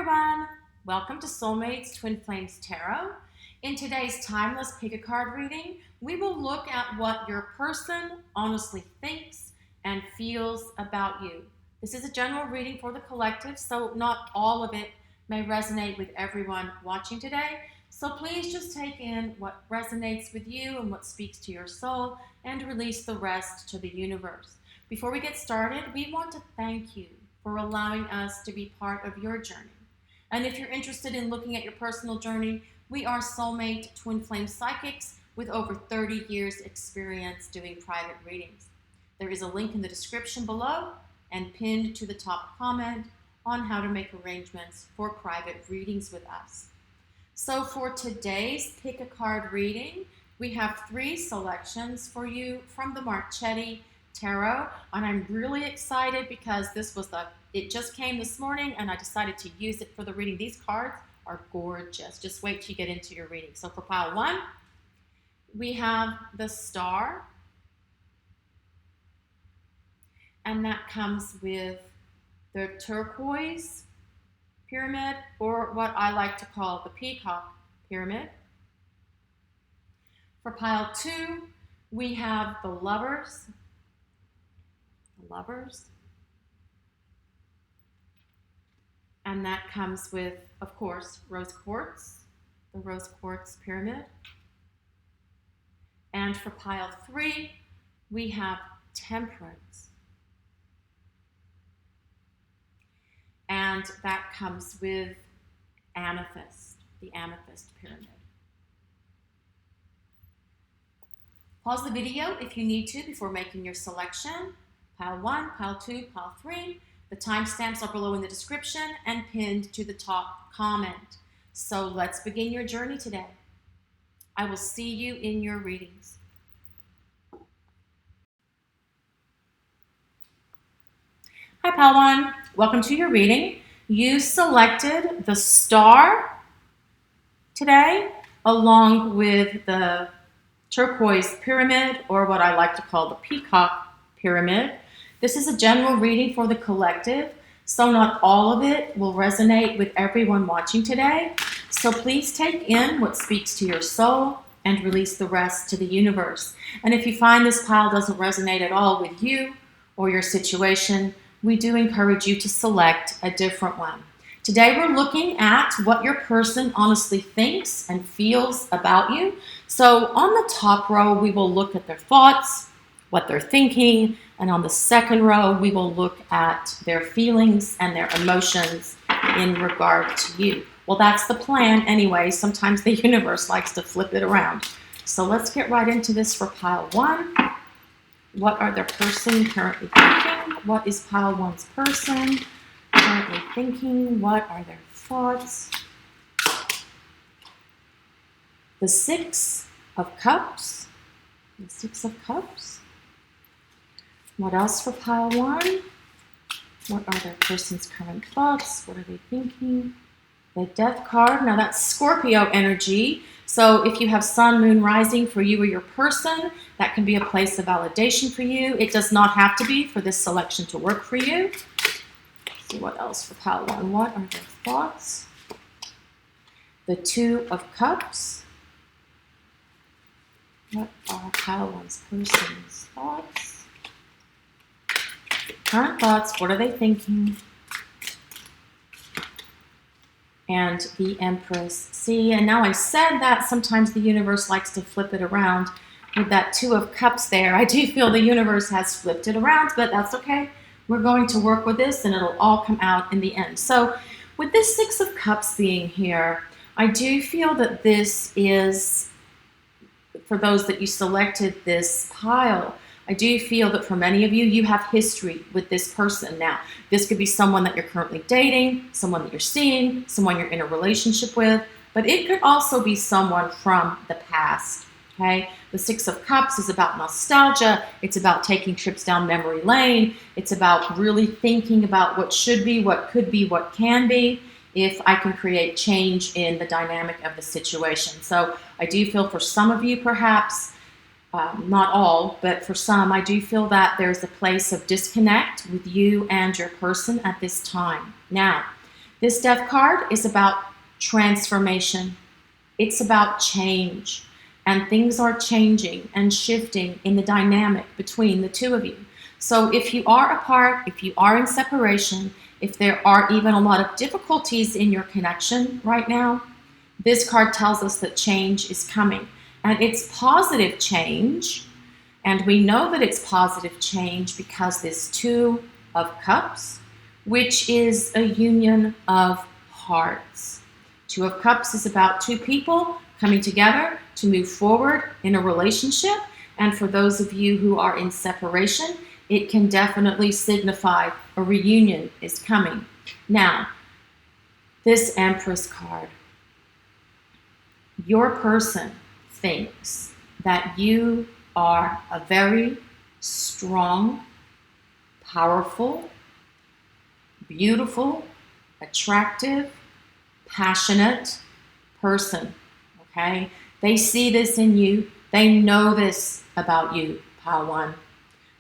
everyone, welcome to Soulmate's Twin Flames Tarot. In today's timeless pick a card reading, we will look at what your person honestly thinks and feels about you. This is a general reading for the collective, so not all of it may resonate with everyone watching today. So please just take in what resonates with you and what speaks to your soul and release the rest to the universe. Before we get started, we want to thank you for allowing us to be part of your journey. And if you're interested in looking at your personal journey, we are Soulmate Twin Flame Psychics with over 30 years experience doing private readings. There is a link in the description below and pinned to the top comment on how to make arrangements for private readings with us. So for today's pick a card reading, we have 3 selections for you from the Marchetti Tarot, and I'm really excited because it just came this morning and I decided to use it for the reading. These cards are gorgeous. Just wait till you get into your reading. So for pile 1, we have the Star, and that comes with the turquoise pyramid, or what I like to call the Peacock pyramid. For pile 2, we have the Lovers. And that comes with, of course, rose quartz, the rose quartz pyramid. And for pile 3, we have Temperance. And that comes with Amethyst, the Amethyst pyramid. Pause the video if you need to before making your selection. Pile 1, pile 2, pile 3. The timestamps are below in the description and pinned to the top comment. So let's begin your journey today. I will see you in your readings. Hi, pile 1. Welcome to your reading. You selected the Star today, along with the turquoise pyramid, or what I like to call the Peacock pyramid. This is a general reading for the collective, so not all of it will resonate with everyone watching today. So please take in what speaks to your soul and release the rest to the universe. And if you find this pile doesn't resonate at all with you or your situation, we do encourage you to select a different one. Today we're looking at what your person honestly thinks and feels about you. So on the top row, we will look at their thoughts, what they're thinking, and on the second row, we will look at their feelings and their emotions in regard to you. Well, that's the plan anyway. Sometimes the universe likes to flip it around. So let's get right into this for pile 1. What are their person currently thinking? What is pile 1's person currently thinking? What are their thoughts? The 6 of Cups. The 6 of Cups. What else for pile 1? What are their person's current thoughts? What are they thinking? The Death card. Now that's Scorpio energy. So if you have Sun, Moon, Rising for you or your person, that can be a place of validation for you. It does not have to be for this selection to work for you. Let's see what else for pile 1. What are their thoughts? The 2 of Cups. What are pile 1's person's thoughts? Current thoughts, what are they thinking? And the Empress. See, and now I said that sometimes the universe likes to flip it around with that 2 of Cups there. I do feel the universe has flipped it around, but that's okay. We're going to work with this and it'll all come out in the end. So with this 6 of Cups being here, I do feel that this is, for those that you selected this pile, I do feel that for many of you, you have history with this person. Now, this could be someone that you're currently dating, someone that you're seeing, someone you're in a relationship with, but it could also be someone from the past, okay? The 6 of Cups is about nostalgia. It's about taking trips down memory lane. It's about really thinking about what should be, what could be, what can be, if I can create change in the dynamic of the situation. So I do feel for some of you, perhaps, not all, but for some, I do feel that there's a place of disconnect with you and your person at this time. Now, This Death card is about transformation. It's about change. And things are changing and shifting in the dynamic between the two of you. So if you are apart, if you are in separation, if there are even a lot of difficulties in your connection right now, this card tells us that change is coming. And it's positive change. And we know that it's positive change because this Two of Cups, which is a union of hearts. Two of Cups is about two people coming together to move forward in a relationship. And for those of you who are in separation, it can definitely signify a reunion is coming. Now, this Empress card, your person thinks that you are a very strong, powerful, beautiful, attractive, passionate person, okay? They see this in you. They know this about you, Pile 1.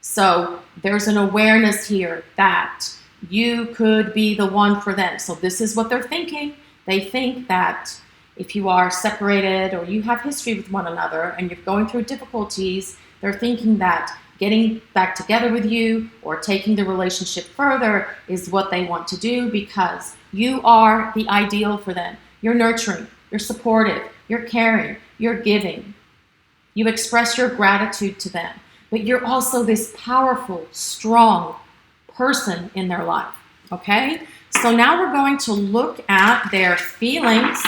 So there's an awareness here that you could be the one for them. So this is what they're thinking. They think that if you are separated or you have history with one another and you're going through difficulties, they're thinking that getting back together with you or taking the relationship further is what they want to do because you are the ideal for them. You're nurturing, you're supportive, you're caring, you're giving. You express your gratitude to them, but you're also this powerful, strong person in their life, okay? So now we're going to look at their feelings.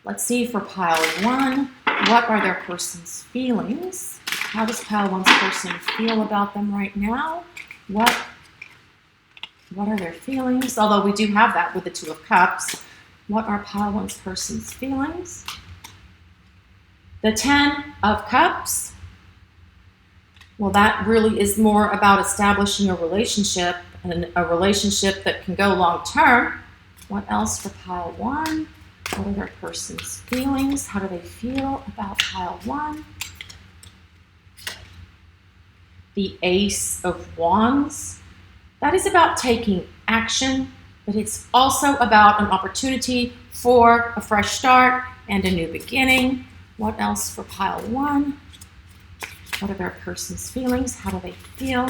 Let's see for Pile 1, what are their person's feelings? How does Pile 1's person feel about them right now? What are their feelings? Although we do have that with the Two of Cups. What are Pile 1's person's feelings? The Ten of Cups. Well, that really is more about establishing a relationship and a relationship that can go long term. What else for Pile 1? What are their person's feelings? How do they feel about Pile 1? The Ace of Wands. That is about taking action, but it's also about an opportunity for a fresh start and a new beginning. What else for Pile 1? What are their person's feelings? How do they feel?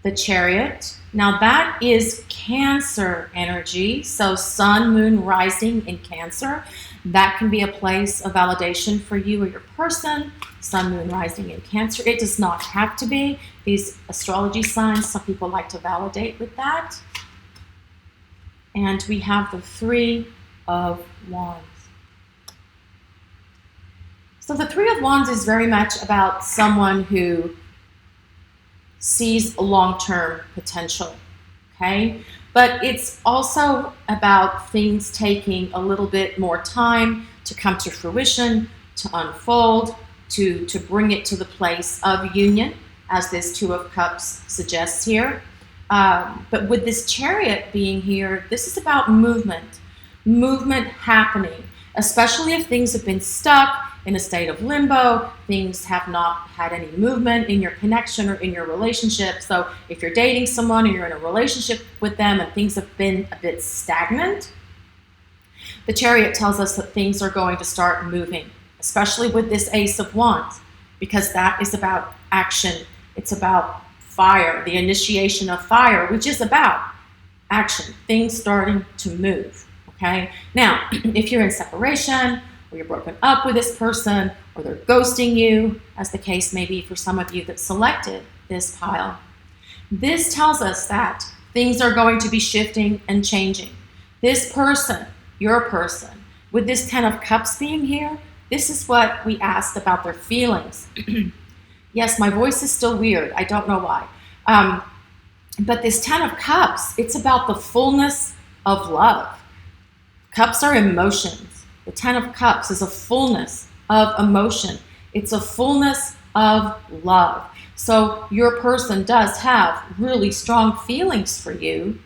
The Chariot. Now that is Cancer energy. So Sun, Moon, Rising in Cancer. That can be a place of validation for you or your person. Sun, Moon, Rising in Cancer. It does not have to be. These astrology signs, some people like to validate with that. And we have the Three of Wands. So the Three of Wands is very much about someone who sees long-term potential, okay? But it's also about things taking a little bit more time to come to fruition, to unfold, to bring it to the place of union, as this Two of Cups suggests here. But with this Chariot being here, this is about movement happening, especially if things have been stuck in a state of limbo, things have not had any movement in your connection or in your relationship. So if you're dating someone and you're in a relationship with them and things have been a bit stagnant, the Chariot tells us that things are going to start moving, especially with this Ace of Wands, because that is about action. It's about fire, the initiation of fire, which is about action, things starting to move, okay? Now, if you're in separation, or you're broken up with this person, or they're ghosting you, as the case may be for some of you that selected this pile, this tells us that things are going to be shifting and changing. This person, your person, with this Ten of Cups being here, this is what we asked about their feelings. Yes, my voice is still weird. I don't know why. But this Ten of Cups, it's about the fullness of love. Cups are emotions. The Ten of Cups is a fullness of emotion. It's a fullness of love. So your person does have really strong feelings for you,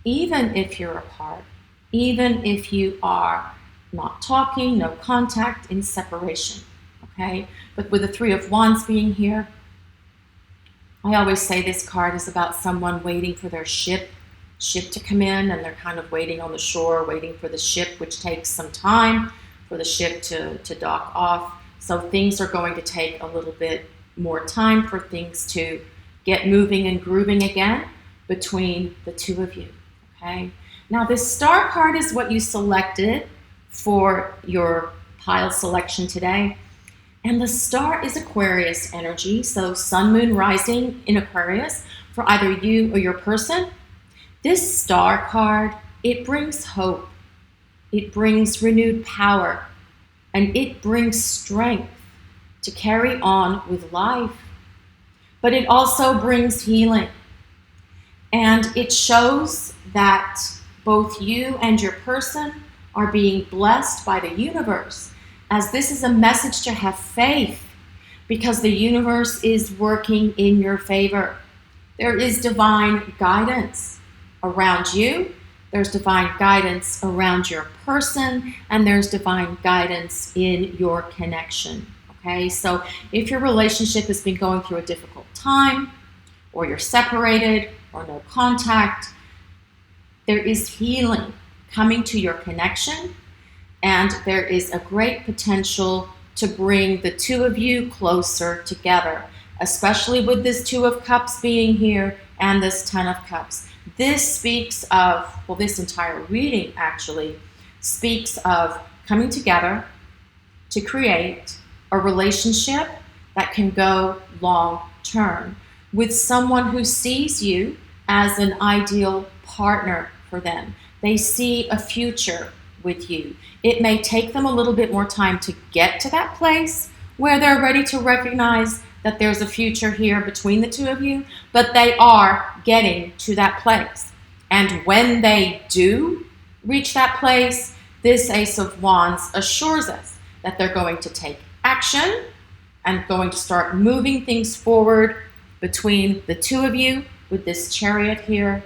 even if you're apart, even if you are not talking, no contact, in separation, okay? But with the Three of Wands being here, I always say this card is about someone waiting for their ship to come in, and they're kind of waiting on the shore, waiting for the ship, which takes some time for the ship to dock off. So things are going to take a little bit more time for things to get moving and grooving again between the two of you, okay? Now this star card is what you selected for your pile selection today. And the star is Aquarius energy, so sun, moon, rising in Aquarius for either you or your person. This star card, it brings hope, it brings renewed power, and it brings strength to carry on with life. But it also brings healing. And it shows that both you and your person are being blessed by the universe, as this is a message to have faith, because the universe is working in your favor. There is divine guidance around you, there's divine guidance around your person, and there's divine guidance in your connection, okay? So if your relationship has been going through a difficult time, or you're separated, or no contact, there is healing coming to your connection, and there is a great potential to bring the two of you closer together, especially with this Two of Cups being here and this Ten of Cups. This speaks of, well, this entire reading actually speaks of coming together to create a relationship that can go long term with someone who sees you as an ideal partner for them. They see a future with you. It may take them a little bit more time to get to that place where they're ready to recognize that there's a future here between the two of you, but they are getting to that place. And when they do reach that place, this Ace of Wands assures us that they're going to take action and going to start moving things forward between the two of you with this Chariot here.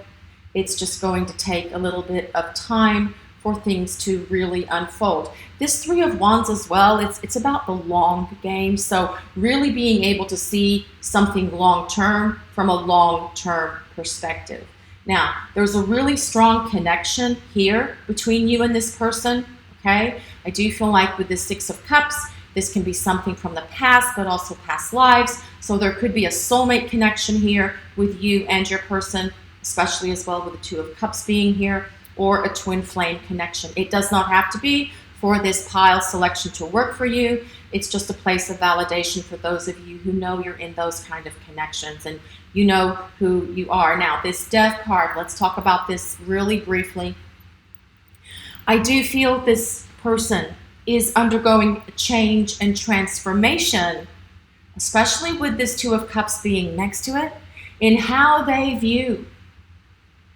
It's just going to take a little bit of time for things to really unfold. This Three of Wands as well, it's about the long game. So really being able to see something long-term from a long-term perspective. Now, there's a really strong connection here between you and this person, okay? I do feel like with the Six of Cups, this can be something from the past, but also past lives. So there could be a soulmate connection here with you and your person, especially as well with the Two of Cups being here, or a twin flame connection. It does not have to be for this pile selection to work for you. It's just a place of validation for those of you who know you're in those kind of connections and you know who you are. Now, this Death card, let's talk about this really briefly. I do feel this person is undergoing a change and transformation, especially with this Two of Cups being next to it, in how they view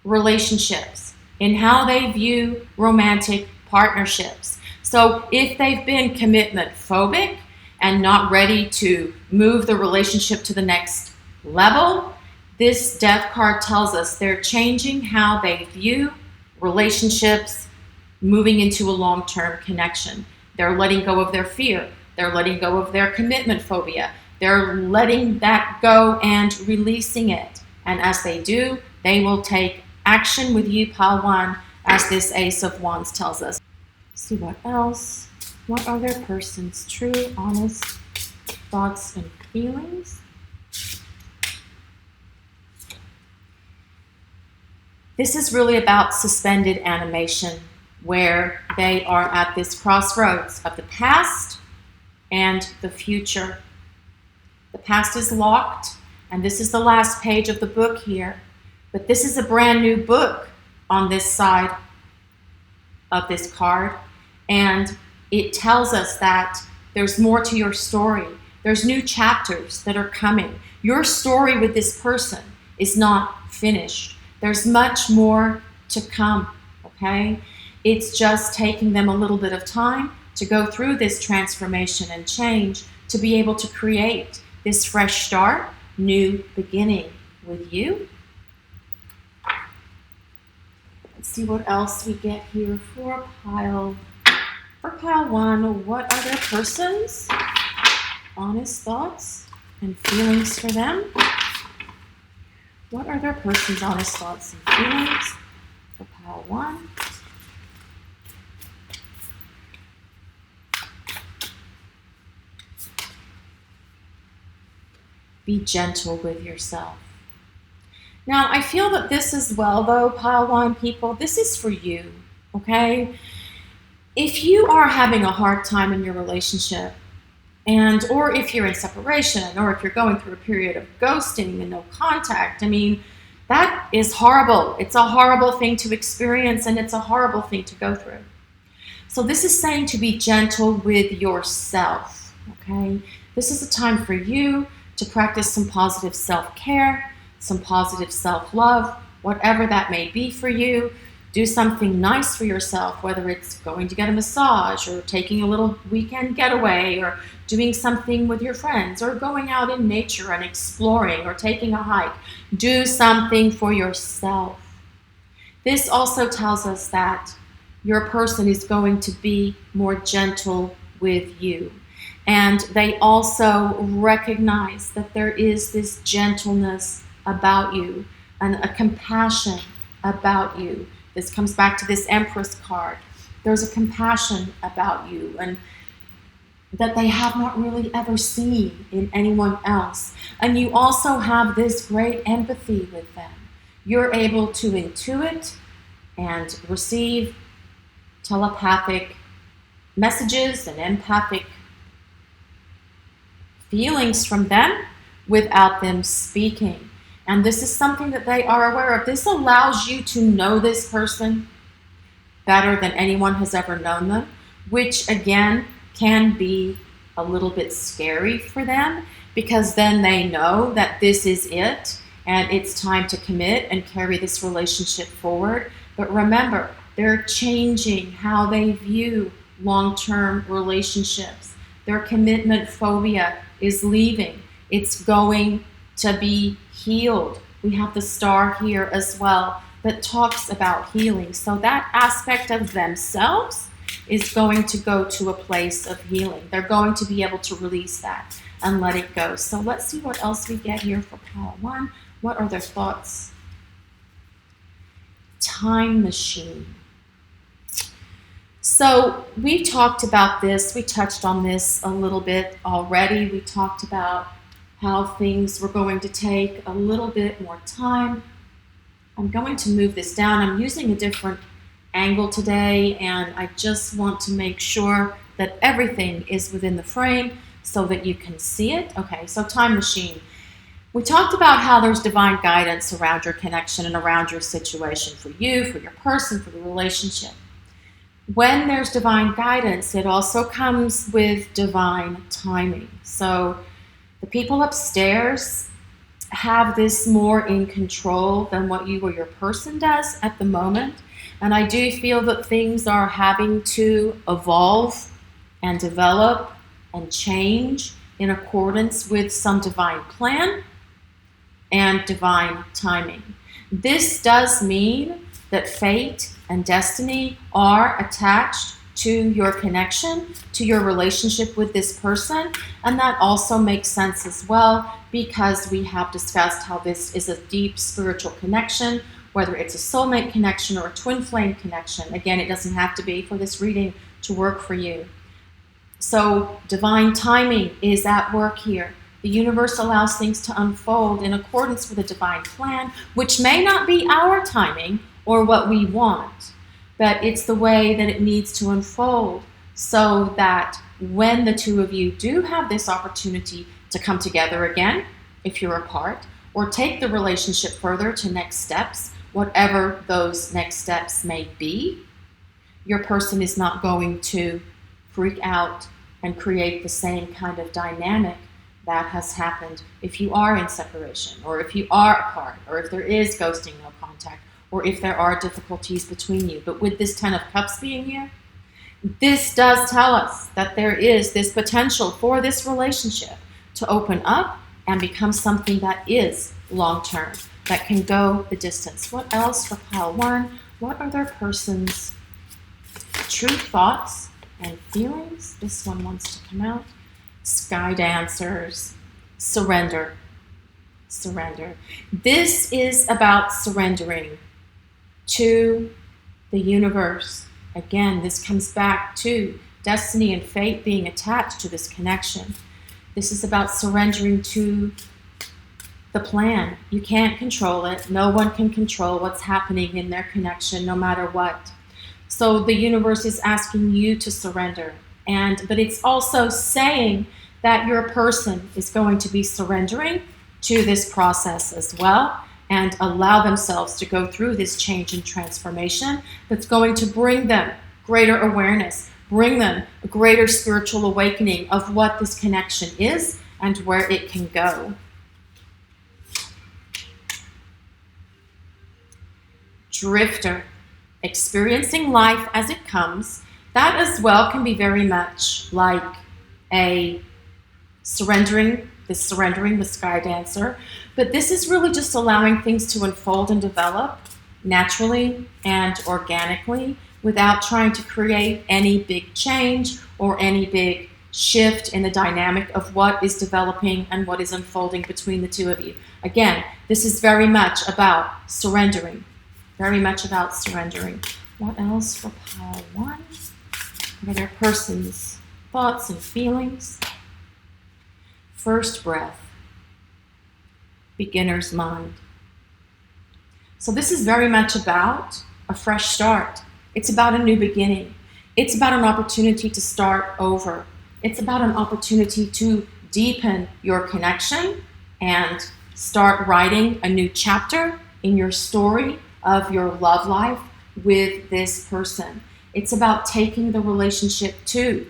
relationships, in how they view romantic partnerships. So if they've been commitment phobic and not ready to move the relationship to the next level, this Death card tells us they're changing how they view relationships, moving into a long-term connection. They're letting go of their fear. They're letting go of their commitment phobia. They're letting that go and releasing it. And as they do, they will take action with you, pile one, as this Ace of Wands tells us. Let's see what else. What are their person's true, honest thoughts and feelings? This is really about suspended animation, where they are at this crossroads of the past and the future. The past is locked, and this is the last page of the book here. But this is a brand new book on this side of this card. And it tells us that there's more to your story. There's new chapters that are coming. Your story with this person is not finished. There's much more to come, okay? It's just taking them a little bit of time to go through this transformation and change to be able to create this fresh start, new beginning with you. Let's see what else we get here for pile one. What are their person's honest thoughts and feelings for them? What are their person's honest thoughts and feelings for pile 1? Be gentle with yourself. Now, I feel that this as well, though, pile 1 people, this is for you, okay? If you are having a hard time in your relationship, or if you're in separation, or if you're going through a period of ghosting and no contact, I mean, that is horrible. It's a horrible thing to experience, and it's a horrible thing to go through. So this is saying to be gentle with yourself, okay? This is a time for you to practice some positive self-care, some positive self-love, whatever that may be for you. Do something nice for yourself, whether it's going to get a massage or taking a little weekend getaway or doing something with your friends or going out in nature and exploring or taking a hike. Do something for yourself. This also tells us that your person is going to be more gentle with you. And they also recognize that there is this gentleness about you and a compassion about you. This comes back to this Empress card. There's a compassion about you and that they have not really ever seen in anyone else. And you also have this great empathy with them. You're able to intuit and receive telepathic messages and empathic feelings from them without them speaking. And this is something that they are aware of. This allows you to know this person better than anyone has ever known them, which again can be a little bit scary for them because then they know that this is it and it's time to commit and carry this relationship forward. But remember, they're changing how they view long-term relationships. Their commitment phobia is leaving. It's going to be healed. We have the star here as well that talks about healing. So that aspect of themselves is going to go to a place of healing. They're going to be able to release that and let it go. So let's see what else we get here for pile 1. What are their thoughts? Time machine. So we talked about this. We touched on this a little bit already. We talked about how things were going to take a little bit more time. I'm going to move this down. I'm using a different angle today, and I just want to make sure that everything is within the frame so that you can see it. Okay, so time machine. We talked about how there's divine guidance around your connection and around your situation for you, for your person, for the relationship. When there's divine guidance, it also comes with divine timing. So the people upstairs have this more in control than what you or your person does at the moment. And I do feel that things are having to evolve and develop and change in accordance with some divine plan and divine timing. This does mean that fate and destiny are attached to your connection, to your relationship with this person, and that also makes sense as well because we have discussed how this is a deep spiritual connection, whether it's a soulmate connection or a twin flame connection. Again, it doesn't have to be for this reading to work for you. So divine timing is at work here. The universe allows things to unfold in accordance with a divine plan, which may not be our timing or what we want, but it's the way that it needs to unfold so that when the two of you do have this opportunity to come together again, if you're apart, or take the relationship further to next steps, whatever those next steps may be, your person is not going to freak out and create the same kind of dynamic that has happened if you are in separation, or if you are apart, or if there is ghosting, no contact, or if there are difficulties between you. But with this 10 of Cups being here, this does tell us that there is this potential for this relationship to open up and become something that is long-term, that can go the distance. What else for pile 1? What are their person's true thoughts and feelings? This one wants to come out. Sky Dancers, surrender. surrender. This is about surrendering to the universe. Again, this comes back to destiny and fate being attached to this connection. This is about surrendering to the plan. You can't control it. No one can control what's happening in their connection, no matter what. So the universe is asking you to surrender. But it's also saying that your person is going to be surrendering to this process as well, and allow themselves to go through this change and transformation that's going to bring them greater awareness, bring them a greater spiritual awakening of what this connection is and where it can go. Drifter, experiencing life as it comes. That as well can be very much like a surrendering the sky dancer. But this is really just allowing things to unfold and develop naturally and organically without trying to create any big change or any big shift in the dynamic of what is developing and what is unfolding between the two of you. Again, this is very much about surrendering. Very much about surrendering. What else for pile one? What are their person's thoughts and feelings? First breath. Beginner's mind. So this is very much about a fresh start. It's about a new beginning. It's about an opportunity to start over. It's about an opportunity to deepen your connection and start writing a new chapter in your story of your love life with this person. It's about taking the relationship to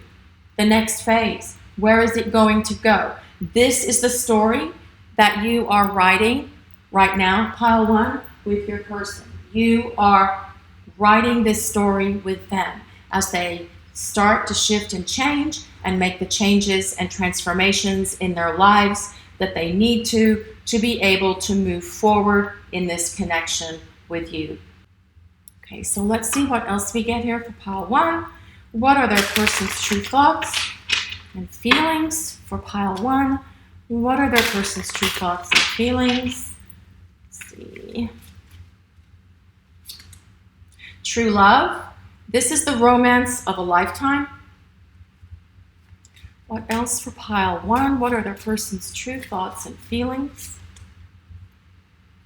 the next phase. Where is it going to go? This is the story that you are writing right now, pile one, with your person. You are writing this story with them as they start to shift and change and make the changes and transformations in their lives that they need to be able to move forward in this connection with you. Okay, so let's see what else we get here for pile one. What are their person's true thoughts and feelings for pile one? What are their person's true thoughts and feelings? Let's see. True love. This is the romance of a lifetime. What else for pile one? What are their person's true thoughts and feelings?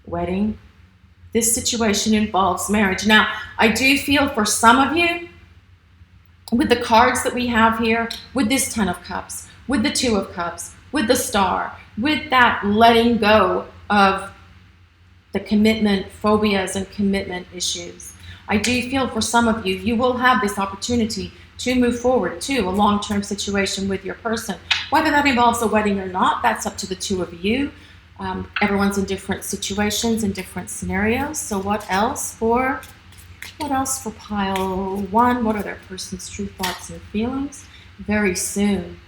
Wedding. This situation involves marriage. Now, I do feel for some of you, with the cards that we have here, with this Ten of Cups, with the Two of Cups, with the Star, with that letting go of the commitment phobias and commitment issues. I do feel for some of you, you will have this opportunity to move forward to a long-term situation with your person. Whether that involves a wedding or not, that's up to the two of you. Everyone's in different situations and different scenarios. So what else for pile one? What are their person's true thoughts and feelings? Very soon.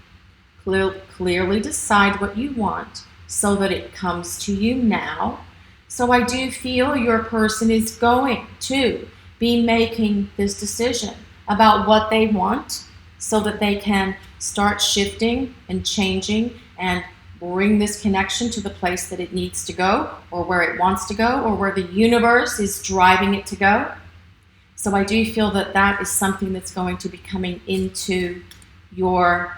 Clearly decide what you want so that it comes to you now. So I do feel your person is going to be making this decision about what they want so that they can start shifting and changing and bring this connection to the place that it needs to go, or where it wants to go, or where the universe is driving it to go. So I do feel that that is something that's going to be coming into your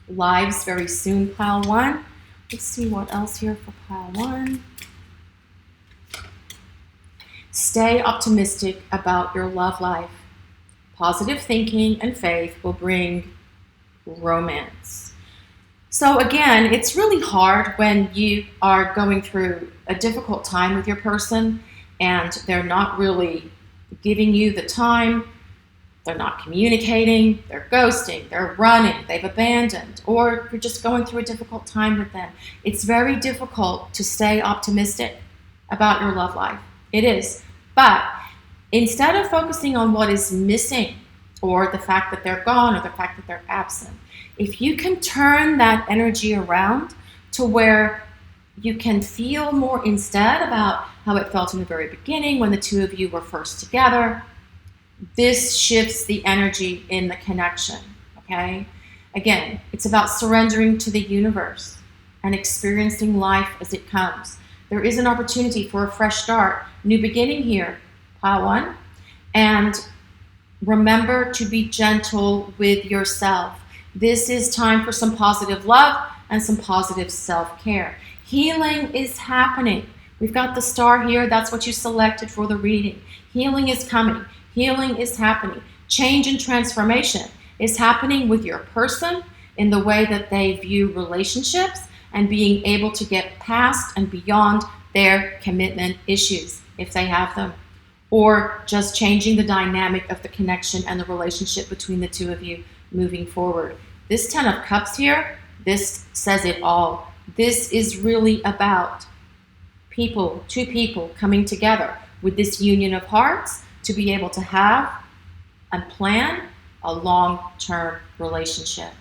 lives very soon, pile one. Let's see what else here for pile one. Stay optimistic about your love life. Positive thinking and faith will bring romance. So again, it's really hard when you are going through a difficult time with your person and they're not really giving you the time, they're not communicating, they're ghosting, they're running, they've abandoned, or you're just going through a difficult time with them. It's very difficult to stay optimistic about your love life. It is. But instead of focusing on what is missing or the fact that they're gone or the fact that they're absent, if you can turn that energy around to where you can feel more instead about how it felt in the very beginning when the two of you were first together, this shifts the energy in the connection, okay? Again, it's about surrendering to the universe. and experiencing life as it comes. There is an opportunity for a fresh start, new beginning here, pile 1. And remember to be gentle with yourself. This is time for some positive love and some positive self-care. Healing is happening. We've got the star here. That's what you selected for the reading. Healing is coming. Healing is happening. Change and transformation is happening with your person in the way that they view relationships and being able to get past and beyond their commitment issues, if they have them, or just changing the dynamic of the connection and the relationship between the two of you moving forward. This 10 of Cups here, this says it all. This is really about people, two people coming together with this union of hearts to be able to have and plan a long-term relationship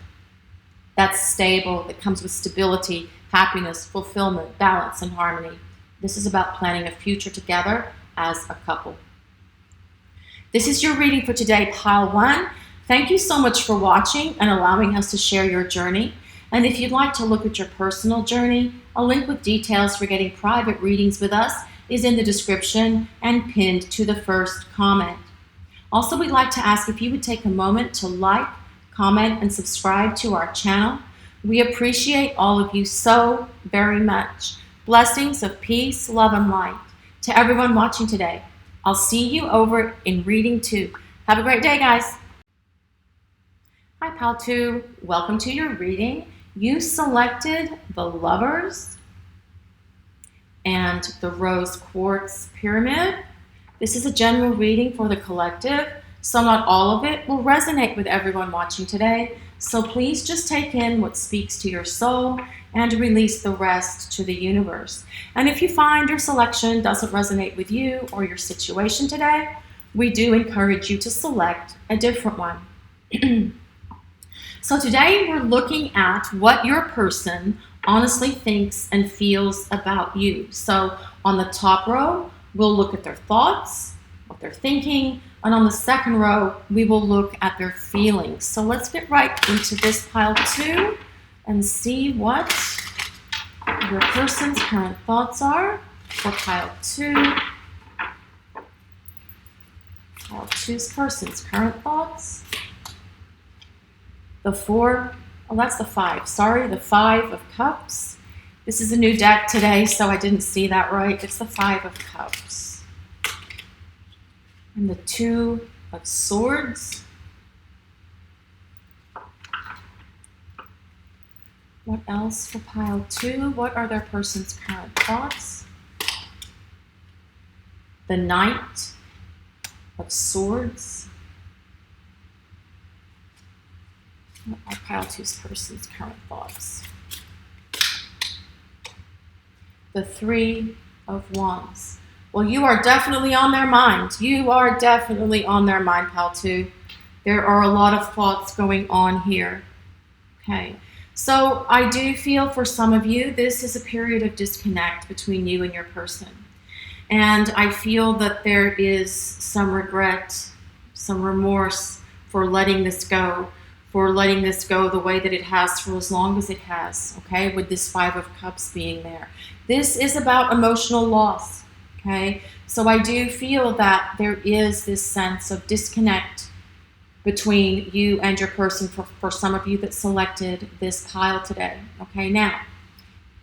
that's stable, that comes with stability, happiness, fulfillment, balance, and harmony. This is about planning a future together as a couple. This is your reading for today, pile 1. Thank you so much for watching and allowing us to share your journey. And if you'd like to look at your personal journey, a link with details for getting private readings with us is in the description and pinned to the first comment. Also, we'd like to ask if you would take a moment to like, comment, and subscribe to our channel. We appreciate all of you so very much. Blessings of peace, love, and light to everyone watching today. I'll see you over in reading 2. Have a great day, guys. Hi, pile 2. Welcome to your reading. You selected the Lovers and the Rose Quartz Pyramid. This is a general reading for the collective, so not all of it will resonate with everyone watching today. So please just take in what speaks to your soul and release the rest to the universe. And if you find your selection doesn't resonate with you or your situation today, we do encourage you to select a different one. So today we're looking at what your person honestly thinks and feels about you. So on the top row, we'll look at their thoughts, what they're thinking, and on the second row, we will look at their feelings. So let's get right into this pile 2 and see what your person's current thoughts are for pile 2. Pile 2's person's current thoughts. The 4, oh, that's the 5. Sorry, the 5 of Cups. This is a new deck today, so I didn't see that right. It's the 5 of Cups. And the 2 of Swords. What else for pile 2? What are their person's current thoughts? The Knight of Swords. What are pile 2's person's current thoughts? The 3 of Wands. Well, you are definitely on their mind. You are definitely on their mind, pile 2. There are a lot of thoughts going on here. Okay. So I do feel for some of you, this is a period of disconnect between you and your person. And I feel that there is some regret, some remorse for letting this go, the way that it has for as long as it has, okay, with this 5 of Cups being there. This is about emotional loss, okay? So I do feel that there is this sense of disconnect between you and your person for some of you that selected this pile today, okay? Now,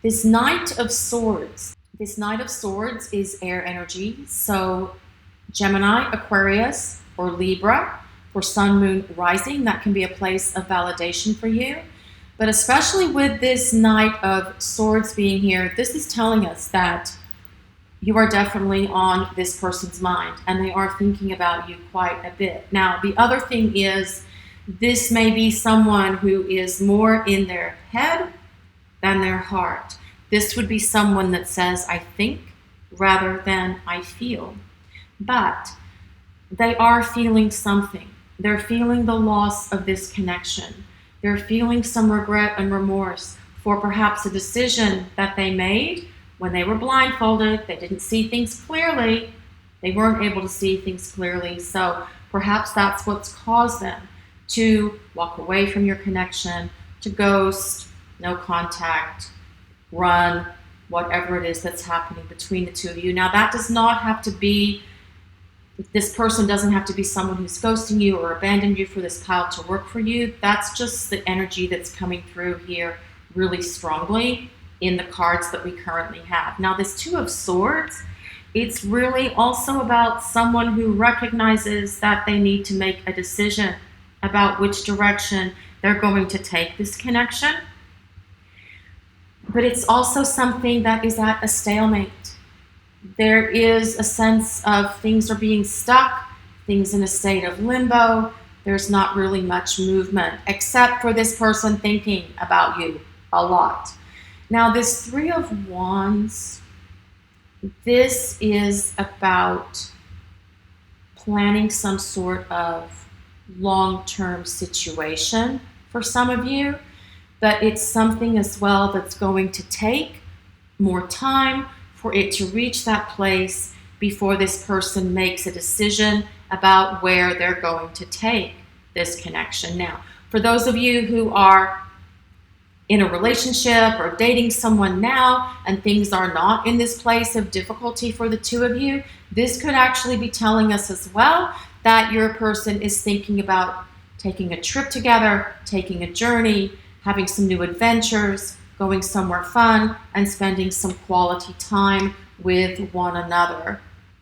this Knight of Swords is air energy, so Gemini, Aquarius, or Libra, for Sun, Moon, Rising, that can be a place of validation for you. But especially with this Knight of Swords being here, this is telling us that you are definitely on this person's mind and they are thinking about you quite a bit. Now, the other thing is this may be someone who is more in their head than their heart. This would be someone that says, I think, rather than I feel. But they are feeling something. They're feeling the loss of this connection. They're feeling some regret and remorse for perhaps a decision that they made when they were blindfolded. They didn't see things clearly. They weren't able to see things clearly. So perhaps that's what's caused them to walk away from your connection, to ghost, no contact, run whatever it is that's happening between the two of you. Now, that does not have to be, this person doesn't have to be someone who's ghosting you or abandoned you for this pile to work for you. That's just the energy that's coming through here really strongly in the cards that we currently have. Now, this Two of Swords, it's really also about someone who recognizes that they need to make a decision about which direction they're going to take this connection. But it's also something that is at a stalemate. There is a sense of things are being stuck, things in a state of limbo. There's not really much movement, except for this person thinking about you a lot. Now, this Three of Wands, this is about planning some sort of long-term situation for some of you, but it's something as well that's going to take more time for it to reach that place before this person makes a decision about where they're going to take this connection. Now, for those of you who are in a relationship or dating someone now and things are not in this place of difficulty for the two of you, this could actually be telling us as well that your person is thinking about taking a trip together, taking a journey, having some new adventures, going somewhere fun, and spending some quality time with one another.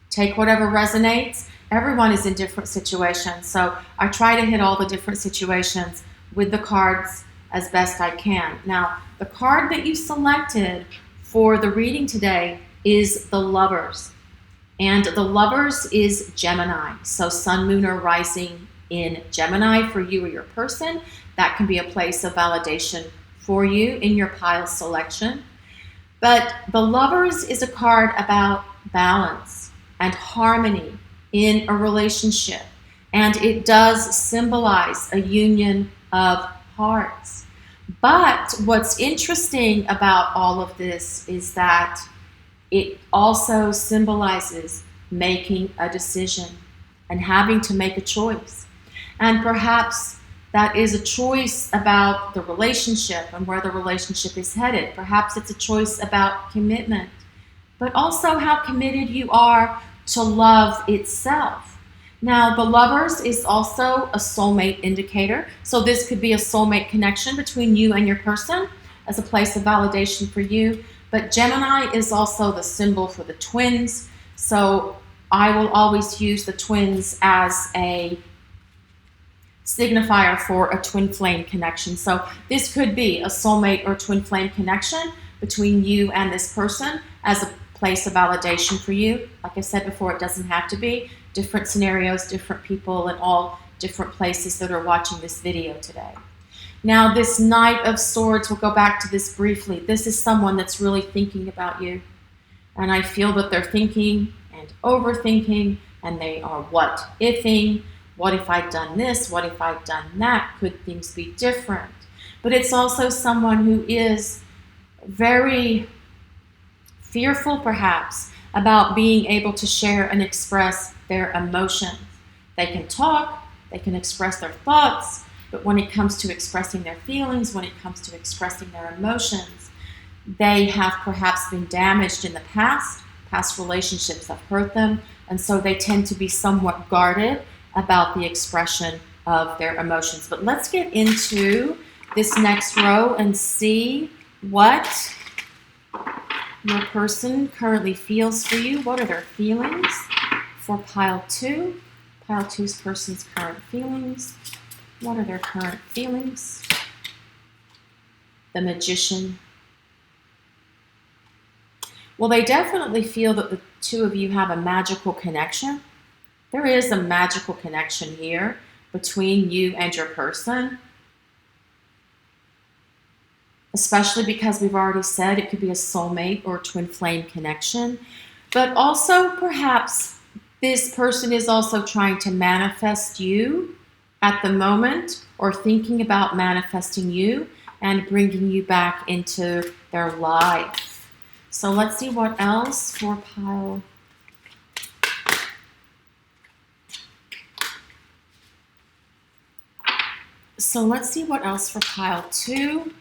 Take whatever resonates. Everyone is in different situations, so I try to hit all the different situations with the cards as best I can. Now, the card that you selected for the reading today is the Lovers. And the Lovers is Gemini. So Sun, Moon, or Rising in Gemini for you or your person. That can be a place of validation for you in your pile selection. But the Lovers is a card about balance and harmony in a relationship. And it does symbolize a union of hearts. But what's interesting about all of this is that it also symbolizes making a decision and having to make a choice. And perhaps that is a choice about the relationship and where the relationship is headed. Perhaps it's a choice about commitment, but also how committed you are to love itself. Now, the Lovers is also a soulmate indicator. So this could be a soulmate connection between you and your person as a place of validation for you. But Gemini is also the symbol for the twins. So I will always use the twins as a signifier for a twin flame connection. So this could be a soulmate or twin flame connection between you and this person as a place of validation for you. Like I said before, it doesn't have to be. Different scenarios, different people, and all different places that are watching this video today. Now, this Knight of Swords, we'll go back to this briefly. This is someone that's really thinking about you. And I feel that they're thinking and overthinking, and they are what-ifing. What if I'd done this? What if I'd done that? Could things be different? But it's also someone who is very fearful, perhaps, about being able to share and express their emotions. They can talk, they can express their thoughts, but when it comes to expressing their feelings, when it comes to expressing their emotions, they have perhaps been damaged in the past. Past relationships have hurt them, and so they tend to be somewhat guarded about the expression of their emotions. But let's get into this next row and see what your person currently feels for you. What are their feelings for pile 2? Pile 2's person's current feelings. What are their current feelings? The Magician. Well, they definitely feel that the two of you have a magical connection. There is a magical connection here between you and your person, especially because we've already said it could be a soulmate or twin flame connection. But also, perhaps, this person is also trying to manifest you at the moment, or thinking about manifesting you and bringing you back into their life. So let's see what else for pile. So let's see what else for pile 2.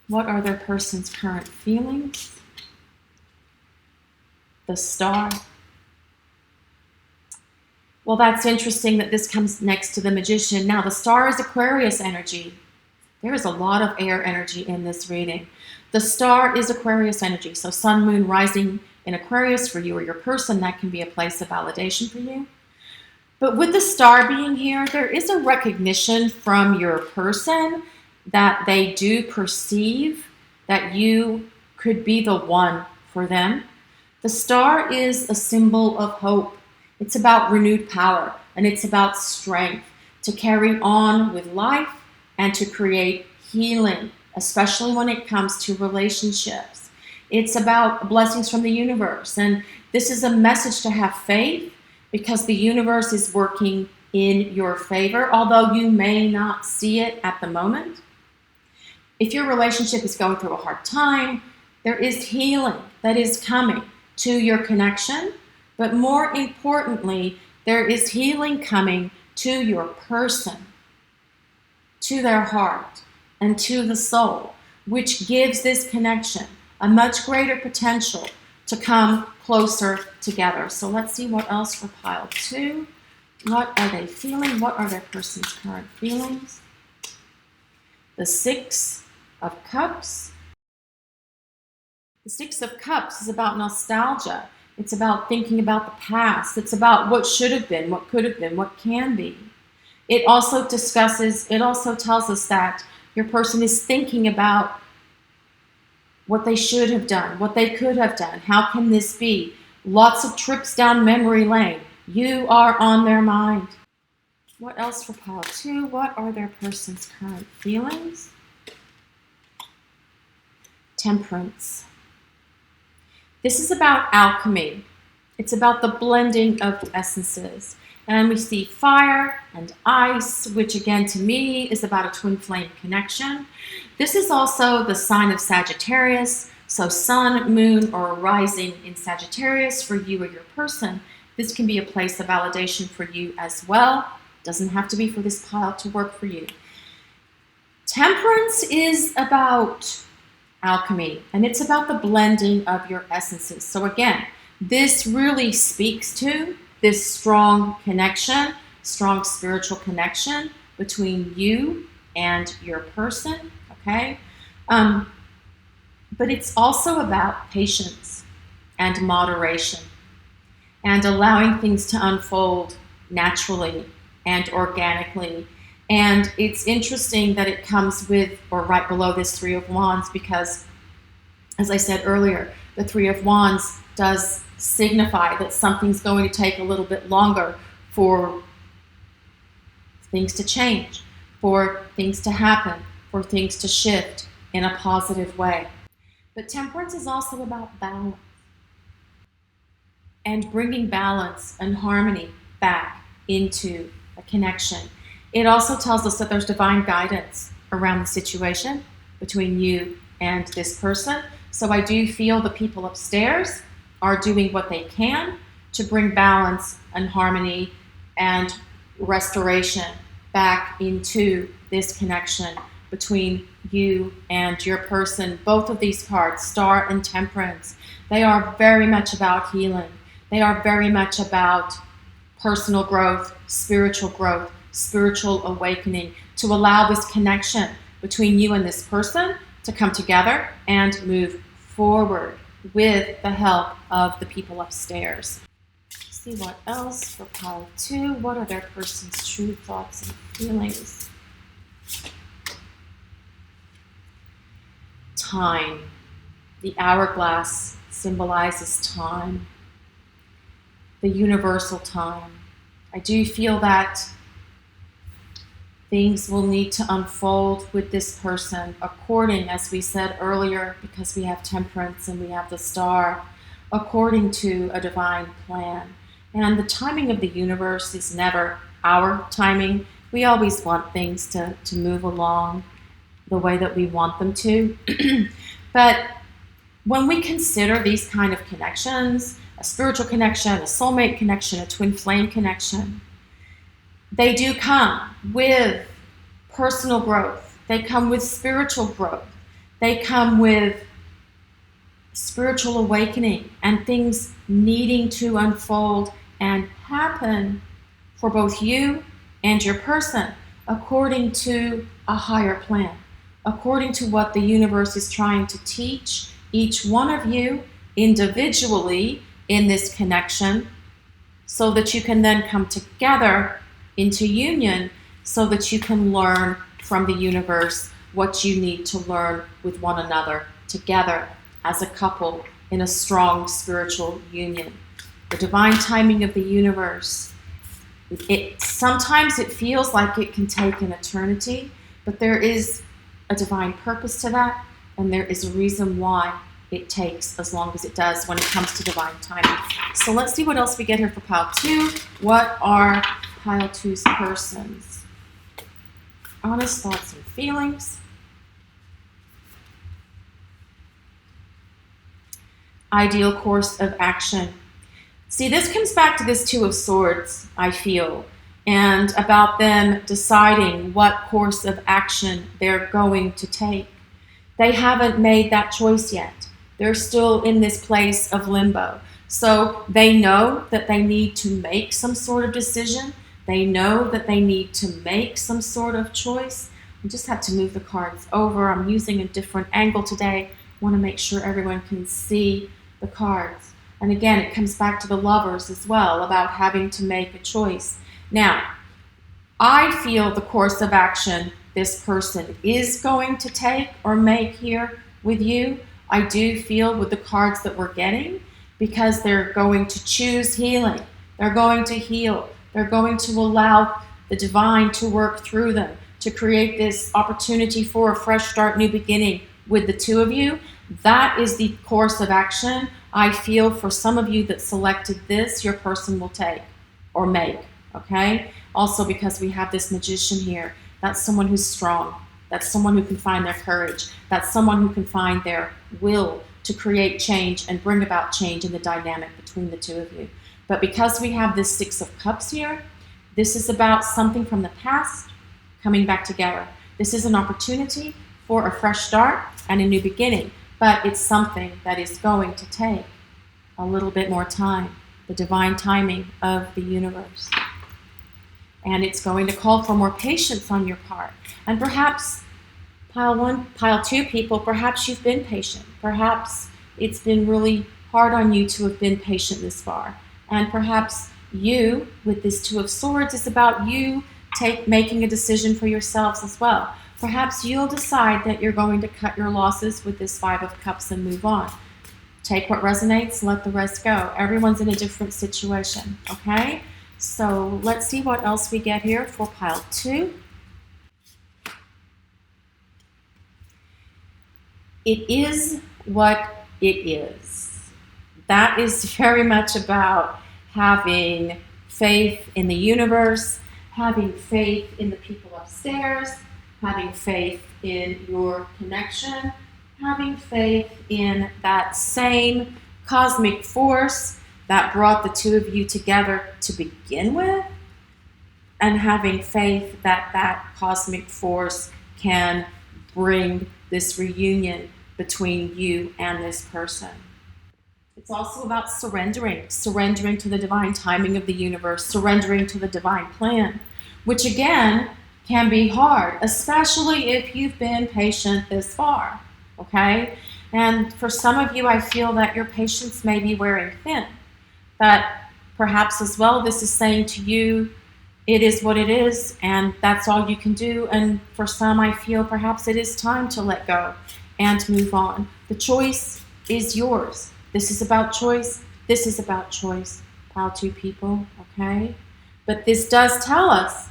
What are their person's current feelings? The Star. Well, that's interesting that this comes next to the Magician. Now, the Star is Aquarius energy. There is a lot of air energy in this reading. The Star is Aquarius energy. So Sun, Moon, Rising in Aquarius for you or your person, that can be a place of validation for you. But with the Star being here, there is a recognition from your person that they do perceive that you could be the one for them. The Star is a symbol of hope. It's about renewed power, and it's about strength to carry on with life and to create healing, especially when it comes to relationships. It's about blessings from the universe, and this is a message to have faith because the universe is working in your favor, although you may not see it at the moment. If your relationship is going through a hard time, there is healing that is coming to your connection, but more importantly, there is healing coming to your person, to their heart, and to the soul, which gives this connection a much greater potential to come closer together. So let's see what else for pile 2. What are they feeling? What are their person's current feelings? The Six of Cups. The Six of Cups is about nostalgia. It's about thinking about the past. It's about what should have been, what could have been, what can be. It also tells us that your person is thinking about what they should have done, what they could have done. How can this be? Lots of trips down memory lane. You are on their mind. What else for pile 2? What are their person's current feelings? Temperance. This is about alchemy. It's about the blending of essences. And we see fire and ice, which again to me is about a twin flame connection. This is also the sign of Sagittarius. So Sun, Moon, or Rising in Sagittarius for you or your person. This can be a place of validation for you as well. Doesn't have to be for this pile to work for you. Temperance is about alchemy, and it's about the blending of your essences. So again, this really speaks to this strong connection, strong spiritual connection between you and your person, okay? But it's also about patience and moderation and allowing things to unfold naturally and organically. And it's interesting that it comes with, or right below this Three of Wands, because, as I said earlier, the Three of Wands does signify that something's going to take a little bit longer for things to change, for things to happen, for things to shift in a positive way. But temperance is also about balance and bringing balance and harmony back into a connection. It also tells us that there's divine guidance around the situation between you and this person. So I do feel the people upstairs are doing what they can to bring balance and harmony and restoration back into this connection between you and your person. Both of these cards, Star and Temperance, they are very much about healing. They are very much about personal growth, spiritual awakening, to allow this connection between you and this person to come together and move forward with the help of the people upstairs. Let's see what else for pile 2. What are their person's true thoughts and feelings? Time. The hourglass symbolizes time, the universal time. I do feel that things will need to unfold with this person according, as we said earlier, because we have Temperance and we have the Star, according to a divine plan. And the timing of the universe is never our timing. We always want things to move along the way that we want them to. But when we consider these kind of connections, a spiritual connection, a soulmate connection, a twin flame connection, they do come with personal growth. They come with spiritual growth. They come with spiritual awakening and things needing to unfold and happen for both you and your person according to a higher plan, according to what the universe is trying to teach each one of you individually in this connection, so that you can then come together into union so that you can learn from the universe what you need to learn with one another together as a couple in a strong spiritual union. The divine timing of the universe. Sometimes it feels like it can take an eternity, but there is a divine purpose to that, and there is a reason why it takes as long as it does when it comes to divine timing. So let's see what else we get here for pile 2. What are pile 2's persons? Honest thoughts and feelings. Ideal course of action. See, this comes back to this 2 of Swords, I feel, and about them deciding what course of action they're going to take. They haven't made that choice yet. They're still in this place of limbo. So they know that they need to make some sort of decision. They know that they need to make some sort of choice. I just had to move the cards over. I'm using a different angle today. I want to make sure everyone can see the cards. And again, it comes back to the Lovers as well, about having to make a choice. Now, I feel the course of action this person is going to take or make here with you. I do feel with the cards that we're getting, because they're going to choose healing. They're going to heal. They're going to allow the divine to work through them to create this opportunity for a fresh start, new beginning with the 2 of you. That is the course of action I feel for some of you that selected this, your person will take or make, okay? Also because we have this Magician here. That's someone who's strong. That's someone who can find their courage. That's someone who can find their will to create change and bring about change in the dynamic between the 2 of you. But because we have this 6 of Cups here, this is about something from the past coming back together. This is an opportunity for a fresh start and a new beginning, but it's something that is going to take a little bit more time, the divine timing of the universe. And it's going to call for more patience on your part. And perhaps pile 1, pile 2 people, perhaps you've been patient. Perhaps it's been really hard on you to have been patient this far. And perhaps you, with this 2 of Swords, is about you making a decision for yourselves as well. Perhaps you'll decide that you're going to cut your losses with this 5 of Cups and move on. Take what resonates, let the rest go. Everyone's in a different situation, okay? So let's see what else we get here for pile 2. It is what it is. That is very much about having faith in the universe, having faith in the people upstairs, having faith in your connection, having faith in that same cosmic force that brought the 2 of you together to begin with, and having faith that that cosmic force can bring this reunion between you and this person. It's also about surrendering to the divine timing of the universe, surrendering to the divine plan, which again can be hard, especially if you've been patient this far, okay? And for some of you, I feel that your patience may be wearing thin. That perhaps as well, this is saying to you, it is what it is, and that's all you can do. And for some, I feel perhaps it is time to let go and move on. The choice is yours. This is about choice. This is about choice. Pile 2 people, okay? But this does tell us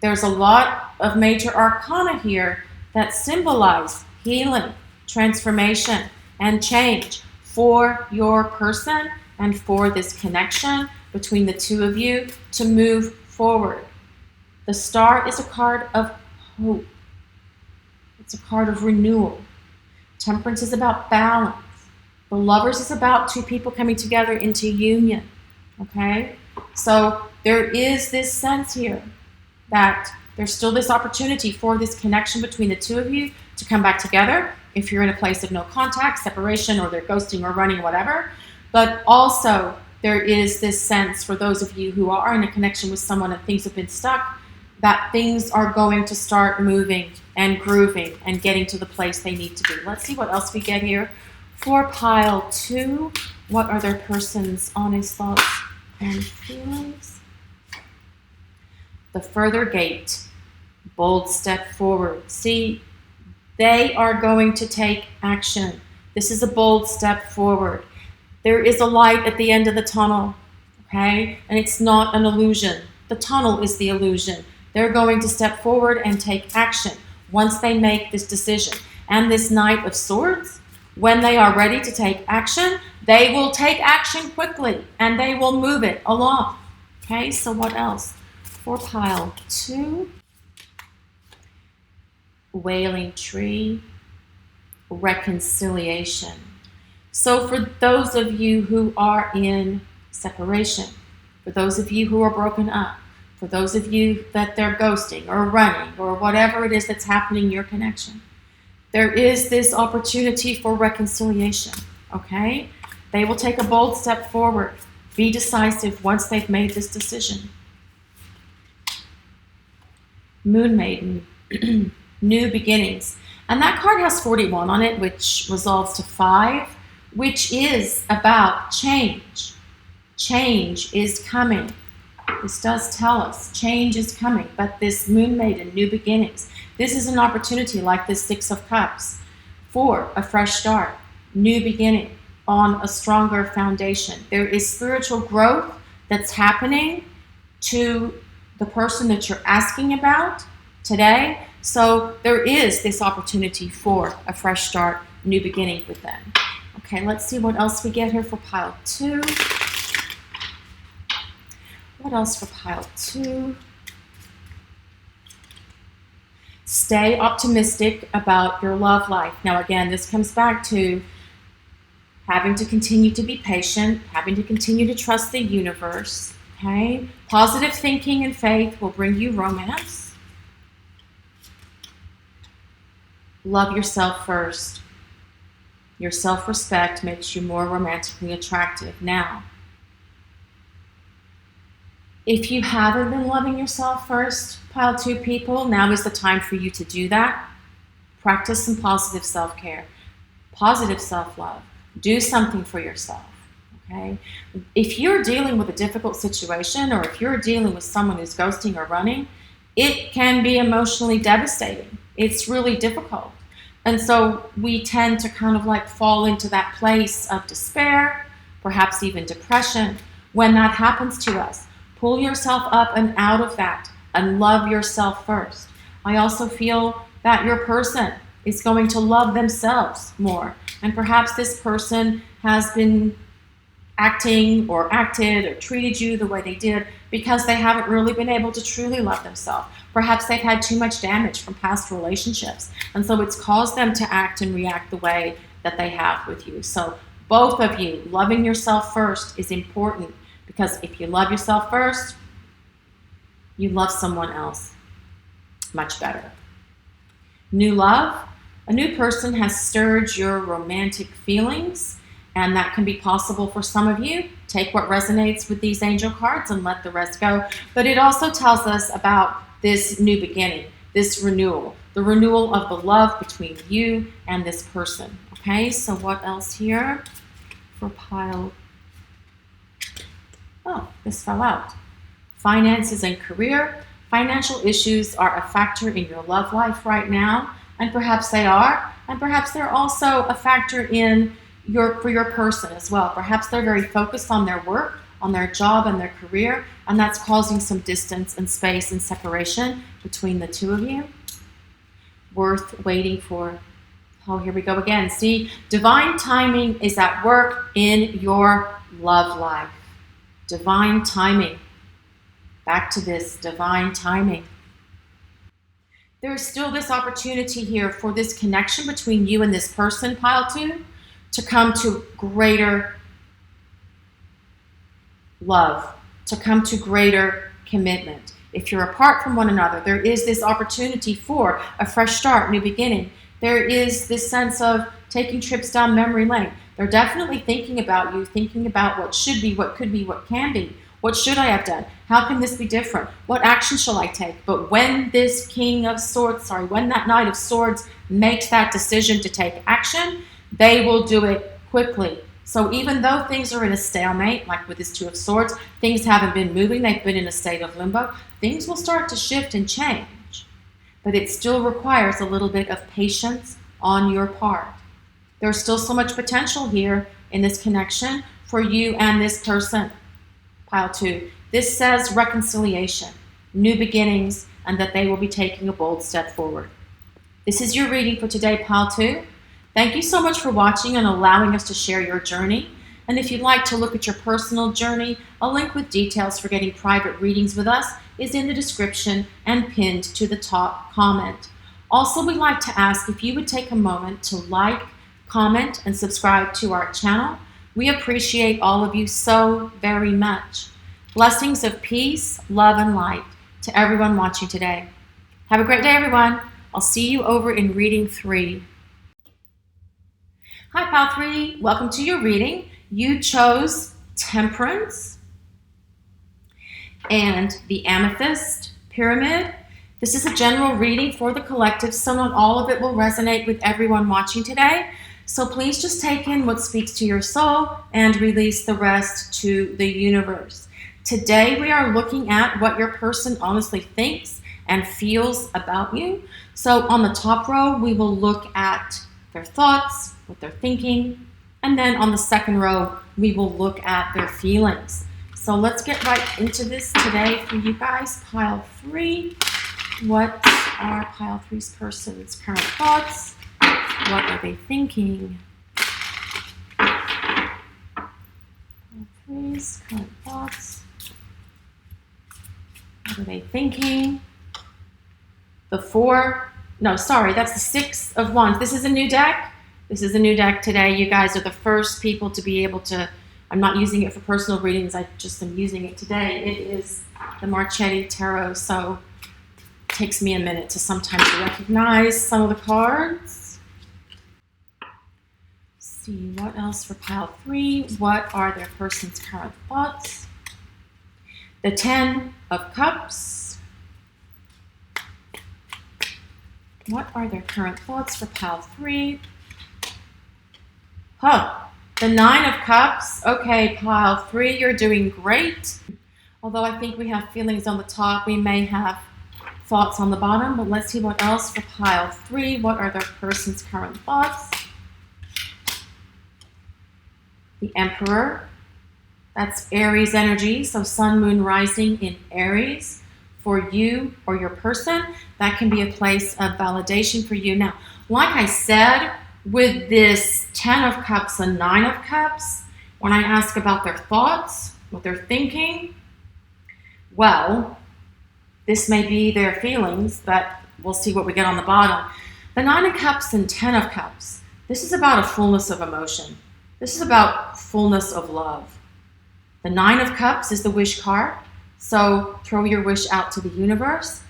there's a lot of major arcana here that symbolize healing, transformation, and change for your person and for this connection between the 2 of you to move forward. The Star is a card of hope. It's a card of renewal. Temperance is about balance. The Lovers is about 2 people coming together into union, okay? So there is this sense here that there's still this opportunity for this connection between the 2 of you to come back together, if you're in a place of no contact, separation, or they're ghosting or running, whatever. But also there is this sense for those of you who are in a connection with someone and things have been stuck, that things are going to start moving and grooving and getting to the place they need to be. Let's see what else we get here. For pile 2, what are their person's honest thoughts and feelings? The further gate, bold step forward. See, they are going to take action. This is a bold step forward. There is a light at the end of the tunnel, okay? And it's not an illusion. The tunnel is the illusion. They're going to step forward and take action once they make this decision. And this Knight of Swords, when they are ready to take action, they will take action quickly and they will move it along. Okay, so what else? For pile 2, Wailing Tree, reconciliation. So for those of you who are in separation, for those of you who are broken up, for those of you that they're ghosting or running or whatever it is that's happening in your connection, there is this opportunity for reconciliation, okay? They will take a bold step forward, be decisive once they've made this decision. Moon Maiden, new beginnings. And that card has 41 on it, which resolves to 5, which is about change. Change is coming. This does tell us change is coming, but this Moon Maiden, new beginnings, this is an opportunity like this 6 of Cups for a fresh start, new beginning on a stronger foundation. There is spiritual growth that's happening to the person that you're asking about today. So there is this opportunity for a fresh start, new beginning with them. Okay, let's see what else we get here for pile 2. What else for pile 2? Stay optimistic about your love life. Now again, this comes back to having to continue to be patient, having to continue to trust the universe, okay? Positive thinking and faith will bring you romance. Love yourself first. Your self-respect makes you more romantically attractive. Now, if you haven't been loving yourself first, pile 2 people, now is the time for you to do that. Practice some positive self-care, positive self-love. Do something for yourself, okay? If you're dealing with a difficult situation or if you're dealing with someone who's ghosting or running, it can be emotionally devastating. It's really difficult. And so we tend to kind of like fall into that place of despair, perhaps even depression. When that happens to us, pull yourself up and out of that and love yourself first. I also feel that your person is going to love themselves more. And perhaps this person has been acting or acted or treated you the way they did because they haven't really been able to truly love themselves. Perhaps they've had too much damage from past relationships. And so it's caused them to act and react the way that they have with you. So both of you, loving yourself first is important, because if you love yourself first, you love someone else much better. New love. A new person has stirred your romantic feelings, and that can be possible for some of you. Take what resonates with these angel cards and let the rest go. But it also tells us about this new beginning, this renewal, the renewal of the love between you and this person. Okay, so what else here for pile? Oh, this fell out. Finances and career. Financial issues are a factor in your love life right now, and perhaps they are, and perhaps they're also a factor in for your person as well. Perhaps they're very focused on their work, on their job and their career, and that's causing some distance and space and separation between the two of you. Worth waiting for. Oh, here we go again. See, divine timing is at work in your love life. Divine timing. Back to this divine timing. There is still this opportunity here for this connection between you and this person, pile 2, to come to greater love, to come to greater commitment. If you're apart from one another, there is this opportunity for a fresh start, new beginning. There is this sense of taking trips down memory lane. They're definitely thinking about you, thinking about what should be, what could be, what can be. What should I have done? How can this be different? What action shall I take? But when this King of Swords, when that Knight of Swords makes that decision to take action, they will do it quickly. So even though things are in a stalemate, like with this Two of Swords, things haven't been moving, they've been in a state of limbo, things will start to shift and change. But it still requires a little bit of patience on your part. There's still so much potential here in this connection for you and this person. Pile 2. This says reconciliation, new beginnings, and that they will be taking a bold step forward. This is your reading for today, Pile 2. Thank you so much for watching and allowing us to share your journey. And if you'd like to look at your personal journey, a link with details for getting private readings with us is in the description and pinned to the top comment. Also, we'd like to ask if you would take a moment to like, comment, and subscribe to our channel. We appreciate all of you so very much. Blessings of peace, love, and light to everyone watching today. Have a great day, everyone. I'll see you over in reading 3. Hi, Pile 3. Welcome to your reading. You chose Temperance and the Amethyst Pyramid. This is a general reading for the collective, so not all of it will resonate with everyone watching today. So please just take in what speaks to your soul and release the rest to the universe. Today we are looking at what your person honestly thinks and feels about you. So on the top row, we will look at their thoughts, what they're thinking, and then on the second row, we will look at their feelings. So let's get right into this today for you guys. Pile 3, what are Pile 3's person's current thoughts? What are they thinking? Pile 3's current thoughts. What are they thinking? That's the 6 of Wands. This is a new deck. This is a new deck today. You guys are the first people to be able to, I'm not using it for personal readings, I just am using it today. It is the Marchetti Tarot, so it takes me a minute to sometimes recognize some of the cards. See what else for Pile 3. What are their person's current thoughts? The 10 of Cups. What are their current thoughts for Pile 3? The 9 of Cups. Okay, Pile 3, you're doing great. Although I think we have feelings on the top, we may have thoughts on the bottom, but let's see what else for Pile 3. What are their person's current thoughts? The Emperor, that's Aries energy, so Sun, Moon, Rising in Aries for you or your person. That can be a place of validation for you. Now, like I said, with this 10 of Cups and 9 of Cups, when I ask about their thoughts, what they're thinking, well, this may be their feelings, but we'll see what we get on the bottom. The 9 of Cups and 10 of Cups, this is about a fullness of emotion. This is about fullness of love. The 9 of Cups is the wish card. So throw your wish out to the universe.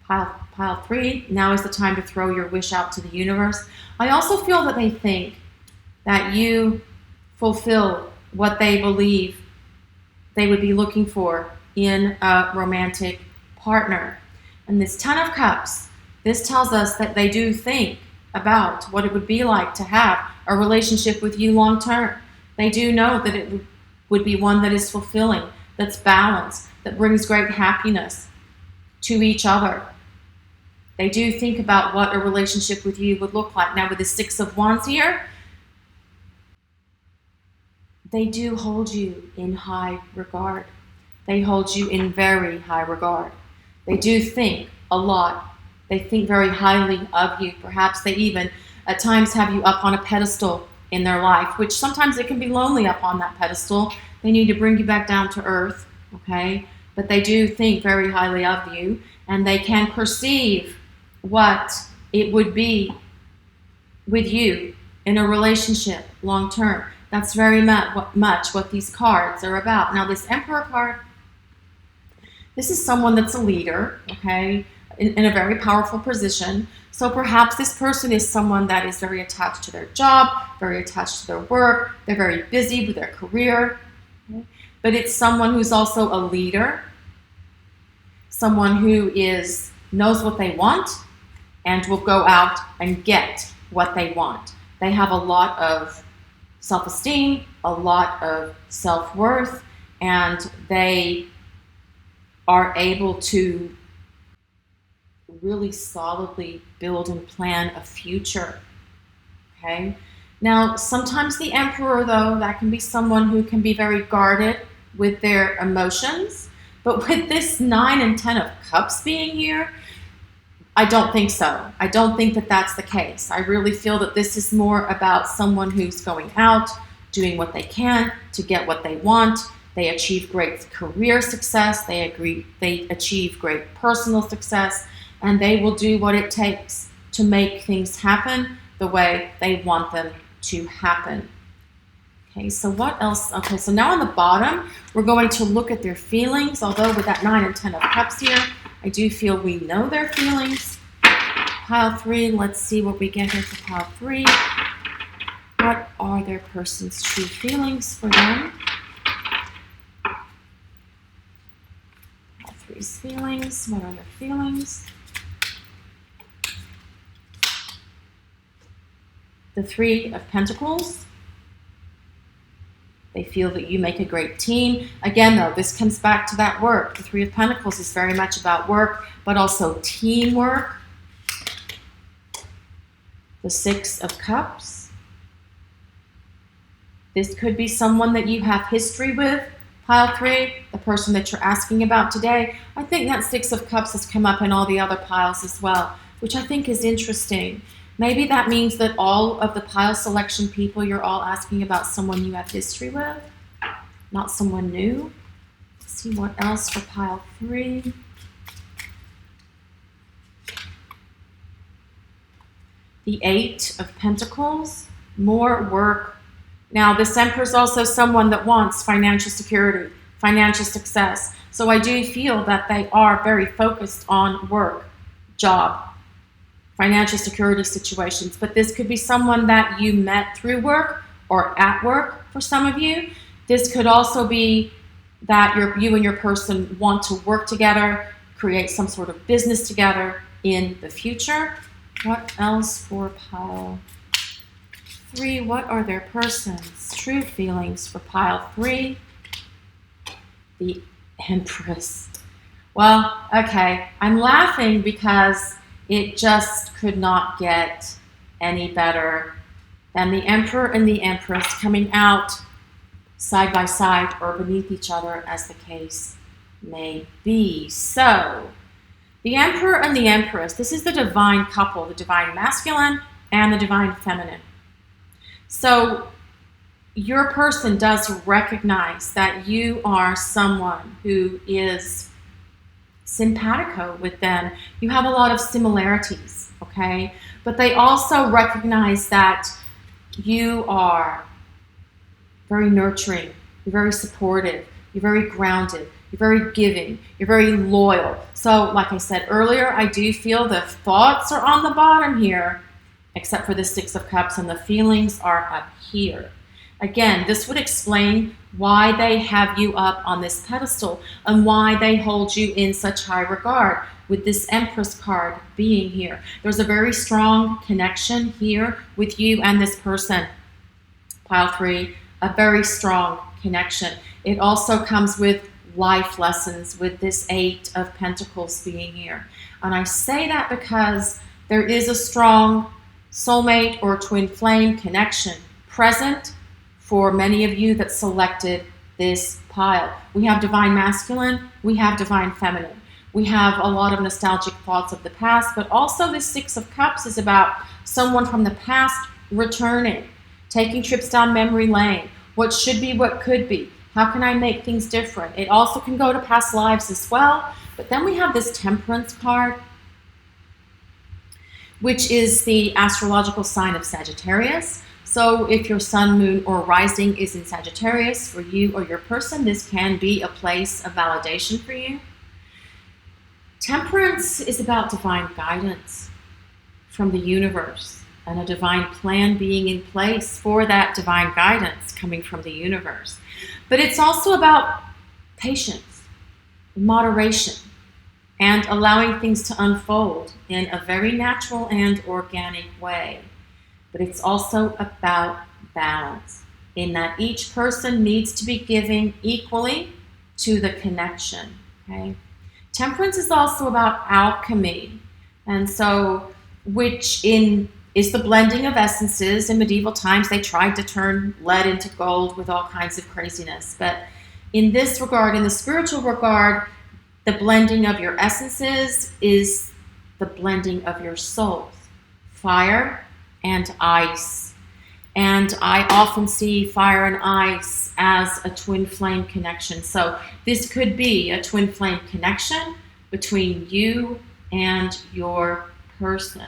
Pile 3, now is the time to throw your wish out to the universe. I also feel that they think that you fulfill what they believe they would be looking for in a romantic partner. And this 10 of Cups, this tells us that they do think about what it would be like to have a relationship with you long term. They do know that it would be one that is fulfilling, that's balanced, that brings great happiness to each other. They do think about what a relationship with you would look like. Now with the 6 of Wands here, they do hold you in high regard. They hold you in very high regard. They do think a lot. They think very highly of you. Perhaps they even at times have you up on a pedestal in their life, which sometimes it can be lonely up on that pedestal. They need to bring you back down to earth, okay? But they do think very highly of you, and they can perceive what it would be with you in a relationship long term. That's very much what these cards are about. Now this Emperor card, this is someone that's a leader, okay? in a very powerful position. So perhaps this person is someone that is very attached to their job, very attached to their work, they're very busy with their career. Okay? But it's someone who's also a leader, someone who knows what they want and will go out and get what they want. They have a lot of self-esteem, a lot of self-worth, and they are able to really solidly build and plan a future. Okay? Now, sometimes the Emperor, though, that can be someone who can be very guarded with their emotions. But with this 9 and 10 of Cups being here, I don't think so. I don't think that that's the case. I really feel that this is more about someone who's going out, doing what they can to get what they want. They achieve great career success. They achieve great personal success. And they will do what it takes to make things happen the way they want them to happen. Okay, so what else? Okay, so now on the bottom, we're going to look at their feelings. Although with that 9 and 10 of Cups here, I do feel we know their feelings. Pile 3, let's see what we get here for pile 3. What are their person's true feelings for them? Pile 3's feelings, what are their feelings? The 3 of Pentacles. They feel that you make a great team. Again, though, this comes back to that work. The 3 of Pentacles is very much about work, but also teamwork. The 6 of Cups. This could be someone that you have history with. Pile 3, the person that you're asking about today. I think that 6 of Cups has come up in all the other piles as well, which I think is interesting. Maybe that means that all of the pile selection people, you're all asking about someone you have history with, not someone new. Let's see what else for pile 3. The 8 of Pentacles, more work. Now, this Emperor is also someone that wants financial security, financial success. So I do feel that they are very focused on work, job, financial security situations. But this could be someone that you met through work or at work for some of you. This could also be that you and your person want to work together, create some sort of business together in the future. What else for pile 3? What are their person's true feelings for pile 3? The Empress. Well, okay, I'm laughing because it just could not get any better than the Emperor and the Empress coming out side by side or beneath each other, as the case may be. So, the Emperor and the Empress, this is the divine couple, the divine masculine and the divine feminine. So, your person does recognize that you are someone who is simpatico with them. You have a lot of similarities, okay? But they also recognize that you are very nurturing, you're very supportive, you're very grounded, you're very giving, you're very loyal. So, like I said earlier, I do feel the thoughts are on the bottom here, except for the 6 of Cups, and the feelings are up here. Again, this would explain why they have you up on this pedestal and why they hold you in such high regard with this Empress card being here. There's a very strong connection here with you and this person. Pile 3, a very strong connection. It also comes with life lessons with this 8 of Pentacles being here. And I say that because there is a strong soulmate or twin flame connection present for many of you that selected this pile. We have divine masculine, we have divine feminine. We have a lot of nostalgic thoughts of the past, but also this 6 of Cups is about someone from the past returning, taking trips down memory lane. What should be, what could be. How can I make things different? It also can go to past lives as well. But then we have this Temperance card, which is the astrological sign of Sagittarius. So if your sun, moon, or rising is in Sagittarius for you or your person, this can be a place of validation for you. Temperance is about divine guidance from the universe and a divine plan being in place for that divine guidance coming from the universe. But it's also about patience, moderation, and allowing things to unfold in a very natural and organic way. But it's also about balance, in that each person needs to be giving equally to the connection. Okay? Temperance is also about alchemy, and so is the blending of essences. In medieval times, they tried to turn lead into gold with all kinds of craziness. But in this regard, in the spiritual regard, the blending of your essences is the blending of your souls, fire and ice. And I often see fire and ice as a twin flame connection. So this could be a twin flame connection between you and your person.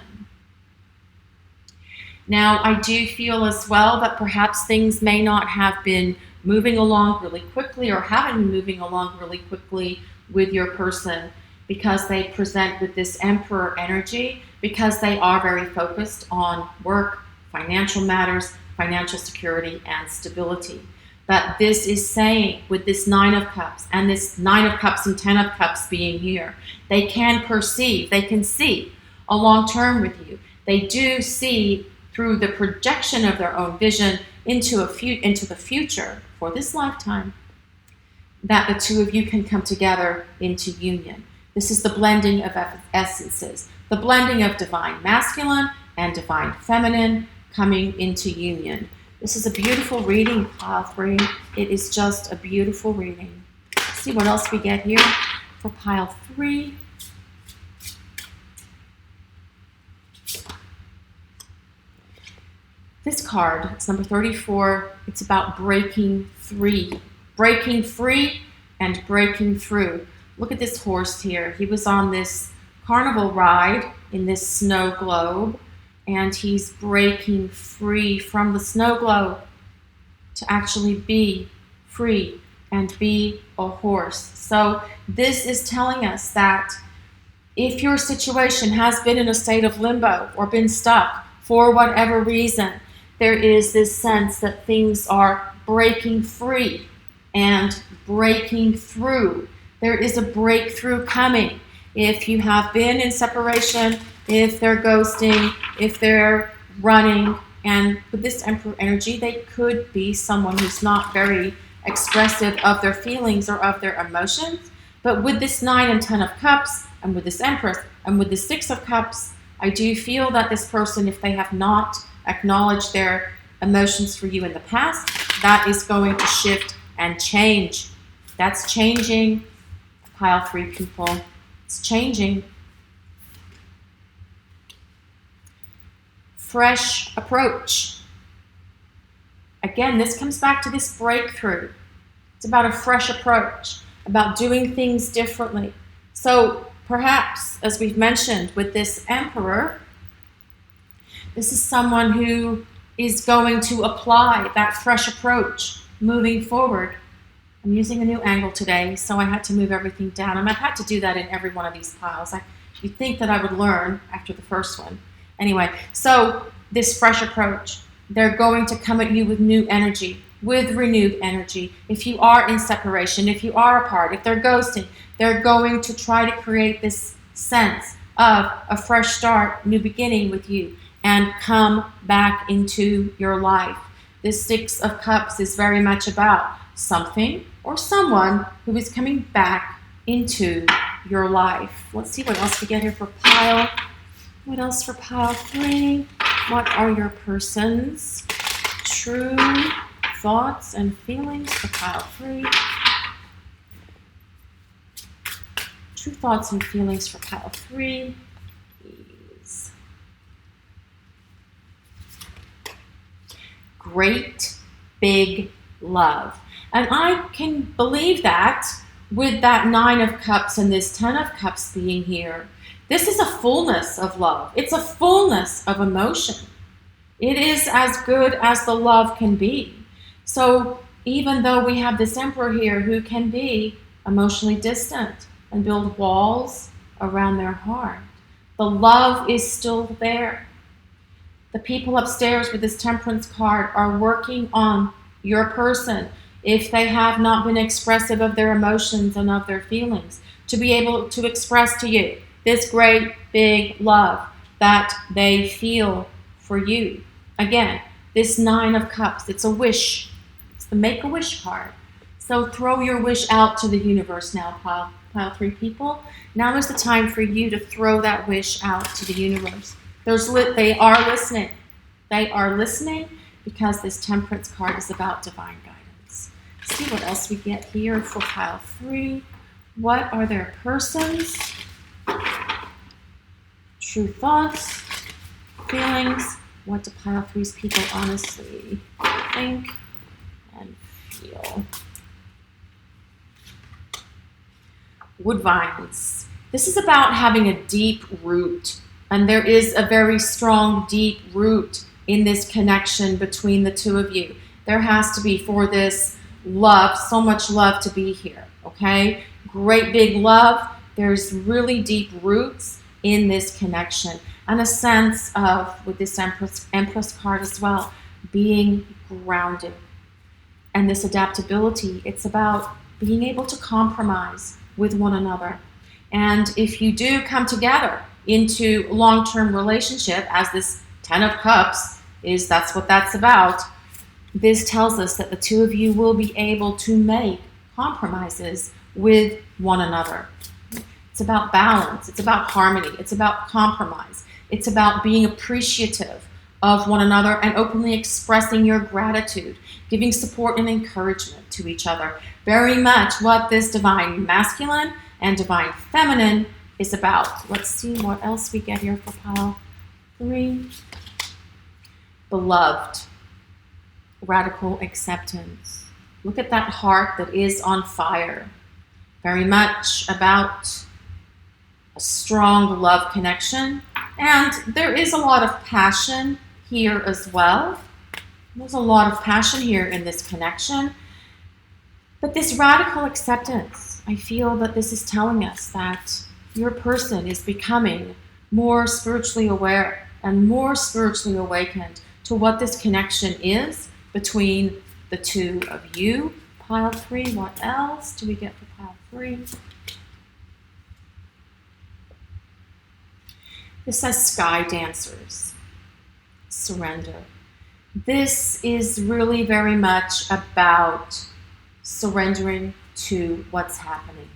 Now, I do feel as well that perhaps things may not have been moving along really quickly or haven't been moving along really quickly with your person, because they present with this Emperor energy, because they are very focused on work, financial matters, financial security, and stability. But this is saying, with this Nine of Cups and this Nine of Cups and Ten of Cups being here, they can perceive, they can see a long term with you. They do see through the projection of their own vision into the future for this lifetime, that the two of you can come together into union. This is the blending of essences, the blending of divine masculine and divine feminine coming into union. This is a beautiful reading, pile 3. It is just a beautiful reading. Let's see what else we get here for pile 3. This card, it's number 34. It's about breaking free and breaking through. Look at this horse here. He was on this carnival ride in this snow globe, and he's breaking free from the snow globe to actually be free and be a horse. So this is telling us that if your situation has been in a state of limbo or been stuck for whatever reason, there is this sense that things are breaking free and breaking through. There is a breakthrough coming. If you have been in separation, if they're ghosting, if they're running, and with this Emperor energy, they could be someone who's not very expressive of their feelings or of their emotions. But with this 9 and 10 of Cups, and with this Empress, and with the 6 of Cups, I do feel that this person, if they have not acknowledged their emotions for you in the past, that is going to shift and change. That's changing, pile 3 people. It's changing. Fresh approach. Again, this comes back to this breakthrough. It's about a fresh approach, about doing things differently. So perhaps, as we've mentioned, with this Emperor, this is someone who is going to apply that fresh approach moving forward. I'm using a new angle today, so I had to move everything down. And I've had to do that in every one of these piles. You'd think that I would learn after the first one. Anyway, so this fresh approach, they're going to come at you with new energy, with renewed energy. If you are in separation, if you are apart, if they're ghosting, they're going to try to create this sense of a fresh start, new beginning with you, and come back into your life. This 6 of Cups is very much about something or someone who is coming back into your life. Let's see what else we get here for pile. What else for pile 3? What are your person's true thoughts and feelings for pile 3? True thoughts and feelings for pile 3. Please. Great big love. And I can believe that with that 9 of Cups and this 10 of Cups being here. This is a fullness of love. It's a fullness of emotion. It is as good as the love can be. So even though we have this Emperor here who can be emotionally distant and build walls around their heart. The love is still there. The people upstairs with this Temperance card are working on your person if they have not been expressive of their emotions and of their feelings, to be able to express to you this great big love that they feel for you. Again, this Nine of Cups, it's a wish. It's the Make-A-Wish card. So throw your wish out to the universe now, pile 3 people. Now is the time for you to throw that wish out to the universe. They are listening. They are listening because this Temperance card is about divine guidance. Let's see what else we get here for pile 3. What are their persons? True thoughts, feelings. What do pile 3's people honestly think and feel? Wood vines. This is about having a deep root, and there is a very strong, deep root in this connection between the two of you. There has to be, for this love, so much love to be here, okay? Great big love. There's really deep roots in this connection, and a sense of, with this Empress card as well, being grounded. And this adaptability, it's about being able to compromise with one another. And if you do come together into long-term relationship, as this Ten of Cups is, that's what that's about, this tells us that the two of you will be able to make compromises with one another. It's about balance. It's about harmony. It's about compromise. It's about being appreciative of one another and openly expressing your gratitude, giving support and encouragement to each other. Very much what this Divine Masculine and Divine Feminine is about. Let's see what else we get here for pile 3. Beloved. Radical acceptance. Look at that heart that is on fire. Very much about a strong love connection. And there is a lot of passion here as well. There's a lot of passion here in this connection. But this radical acceptance, I feel that this is telling us that your person is becoming more spiritually aware and more spiritually awakened to what this connection is between the two of you. Pile 3, what else do we get for pile 3? This says Sky Dancers. Surrender. This is really very much about surrendering to what's happening.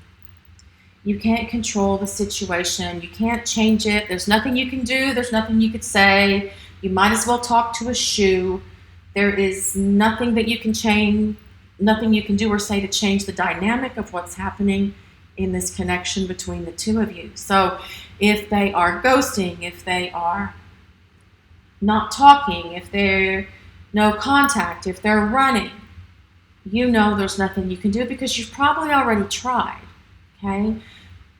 You can't control the situation. You can't change it. There's nothing you can do. There's nothing you could say. You might as well talk to a shoe. There is nothing that you can change, nothing you can do or say to change the dynamic of what's happening in this connection between the two of you. So if they are ghosting, if they are not talking, if they're no contact, if they're running, you know there's nothing you can do because you've probably already tried, okay?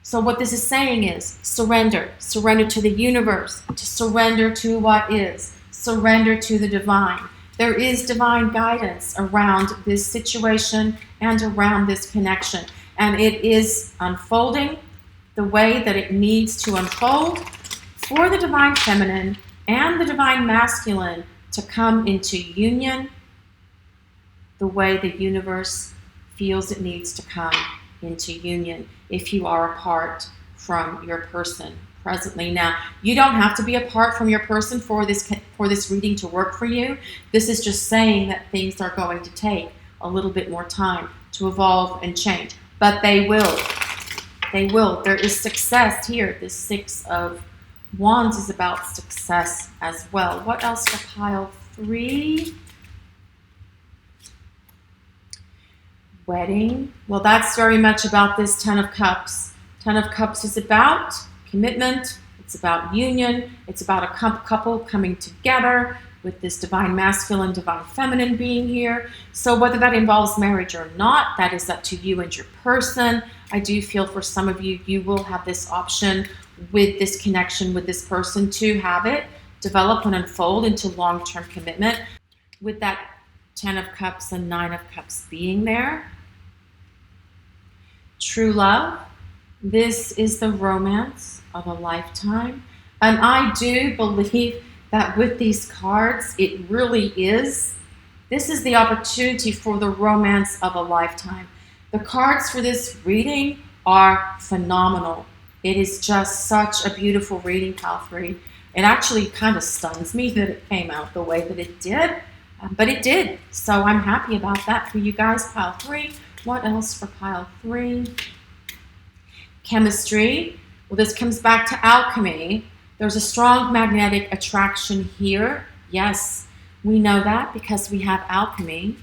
So what this is saying is surrender. Surrender to the universe, to surrender to what is, surrender to the divine. There is divine guidance around this situation and around this connection. And it is unfolding the way that it needs to unfold for the Divine Feminine and the Divine Masculine to come into union the way the universe feels it needs to come into union if you are apart from your person presently. Now, you don't have to be apart from your person for this reading to work for you. This is just saying that things are going to take a little bit more time to evolve and change. But they will. They will. There is success here. This 6 of Wands is about success as well. What else for pile 3? Wedding. Well, that's very much about this 10 of Cups. 10 of Cups is about commitment. It's about union. It's about a couple coming together with this Divine Masculine, Divine Feminine being here. So whether that involves marriage or not, that is up to you and your person. I do feel for some of you, you will have this option with this connection with this person to have it develop and unfold into long-term commitment with that 10 of Cups and 9 of Cups being there. True love. This is the romance of a lifetime. And I do believe that with these cards, it really is. This is the opportunity for the romance of a lifetime. The cards for this reading are phenomenal. It is just such a beautiful reading, pile 3. It actually kind of stuns me that it came out the way that it did, but it did. So I'm happy about that for you guys, pile 3. What else for pile 3? Chemistry. Well, this comes back to alchemy. There's a strong magnetic attraction here. Yes, we know that because we have alchemy.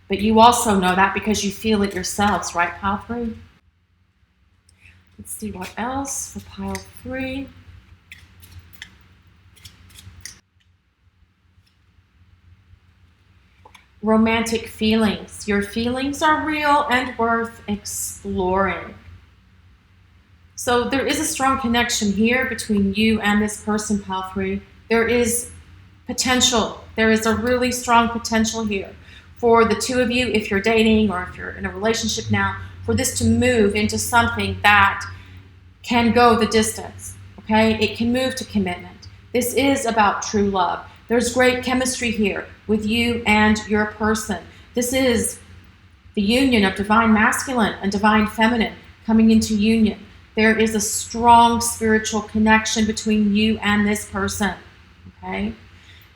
But you also know that because you feel it yourselves, right, pile 3? Let's see what else for pile 3. Romantic feelings. Your feelings are real and worth exploring. So there is a strong connection here between you and this person, pile 3. There is potential. There is a really strong potential here for the two of you, if you're dating or if you're in a relationship now, for this to move into something that can go the distance, okay? It can move to commitment. This is about true love. There's great chemistry here with you and your person. This is the union of divine masculine and divine feminine coming into union. There is a strong spiritual connection between you and this person, okay?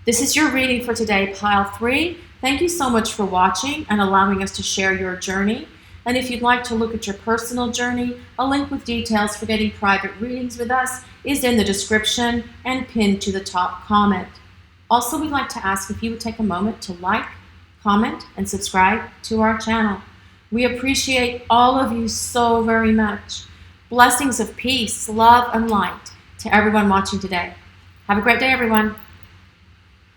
This is your reading for today, pile 3. Thank you so much for watching and allowing us to share your journey. And if you'd like to look at your personal journey, a link with details for getting private readings with us is in the description and pinned to the top comment. Also, we'd like to ask if you would take a moment to like, comment, and subscribe to our channel. We appreciate all of you so very much. Blessings of peace, love, and light to everyone watching today. Have a great day, everyone.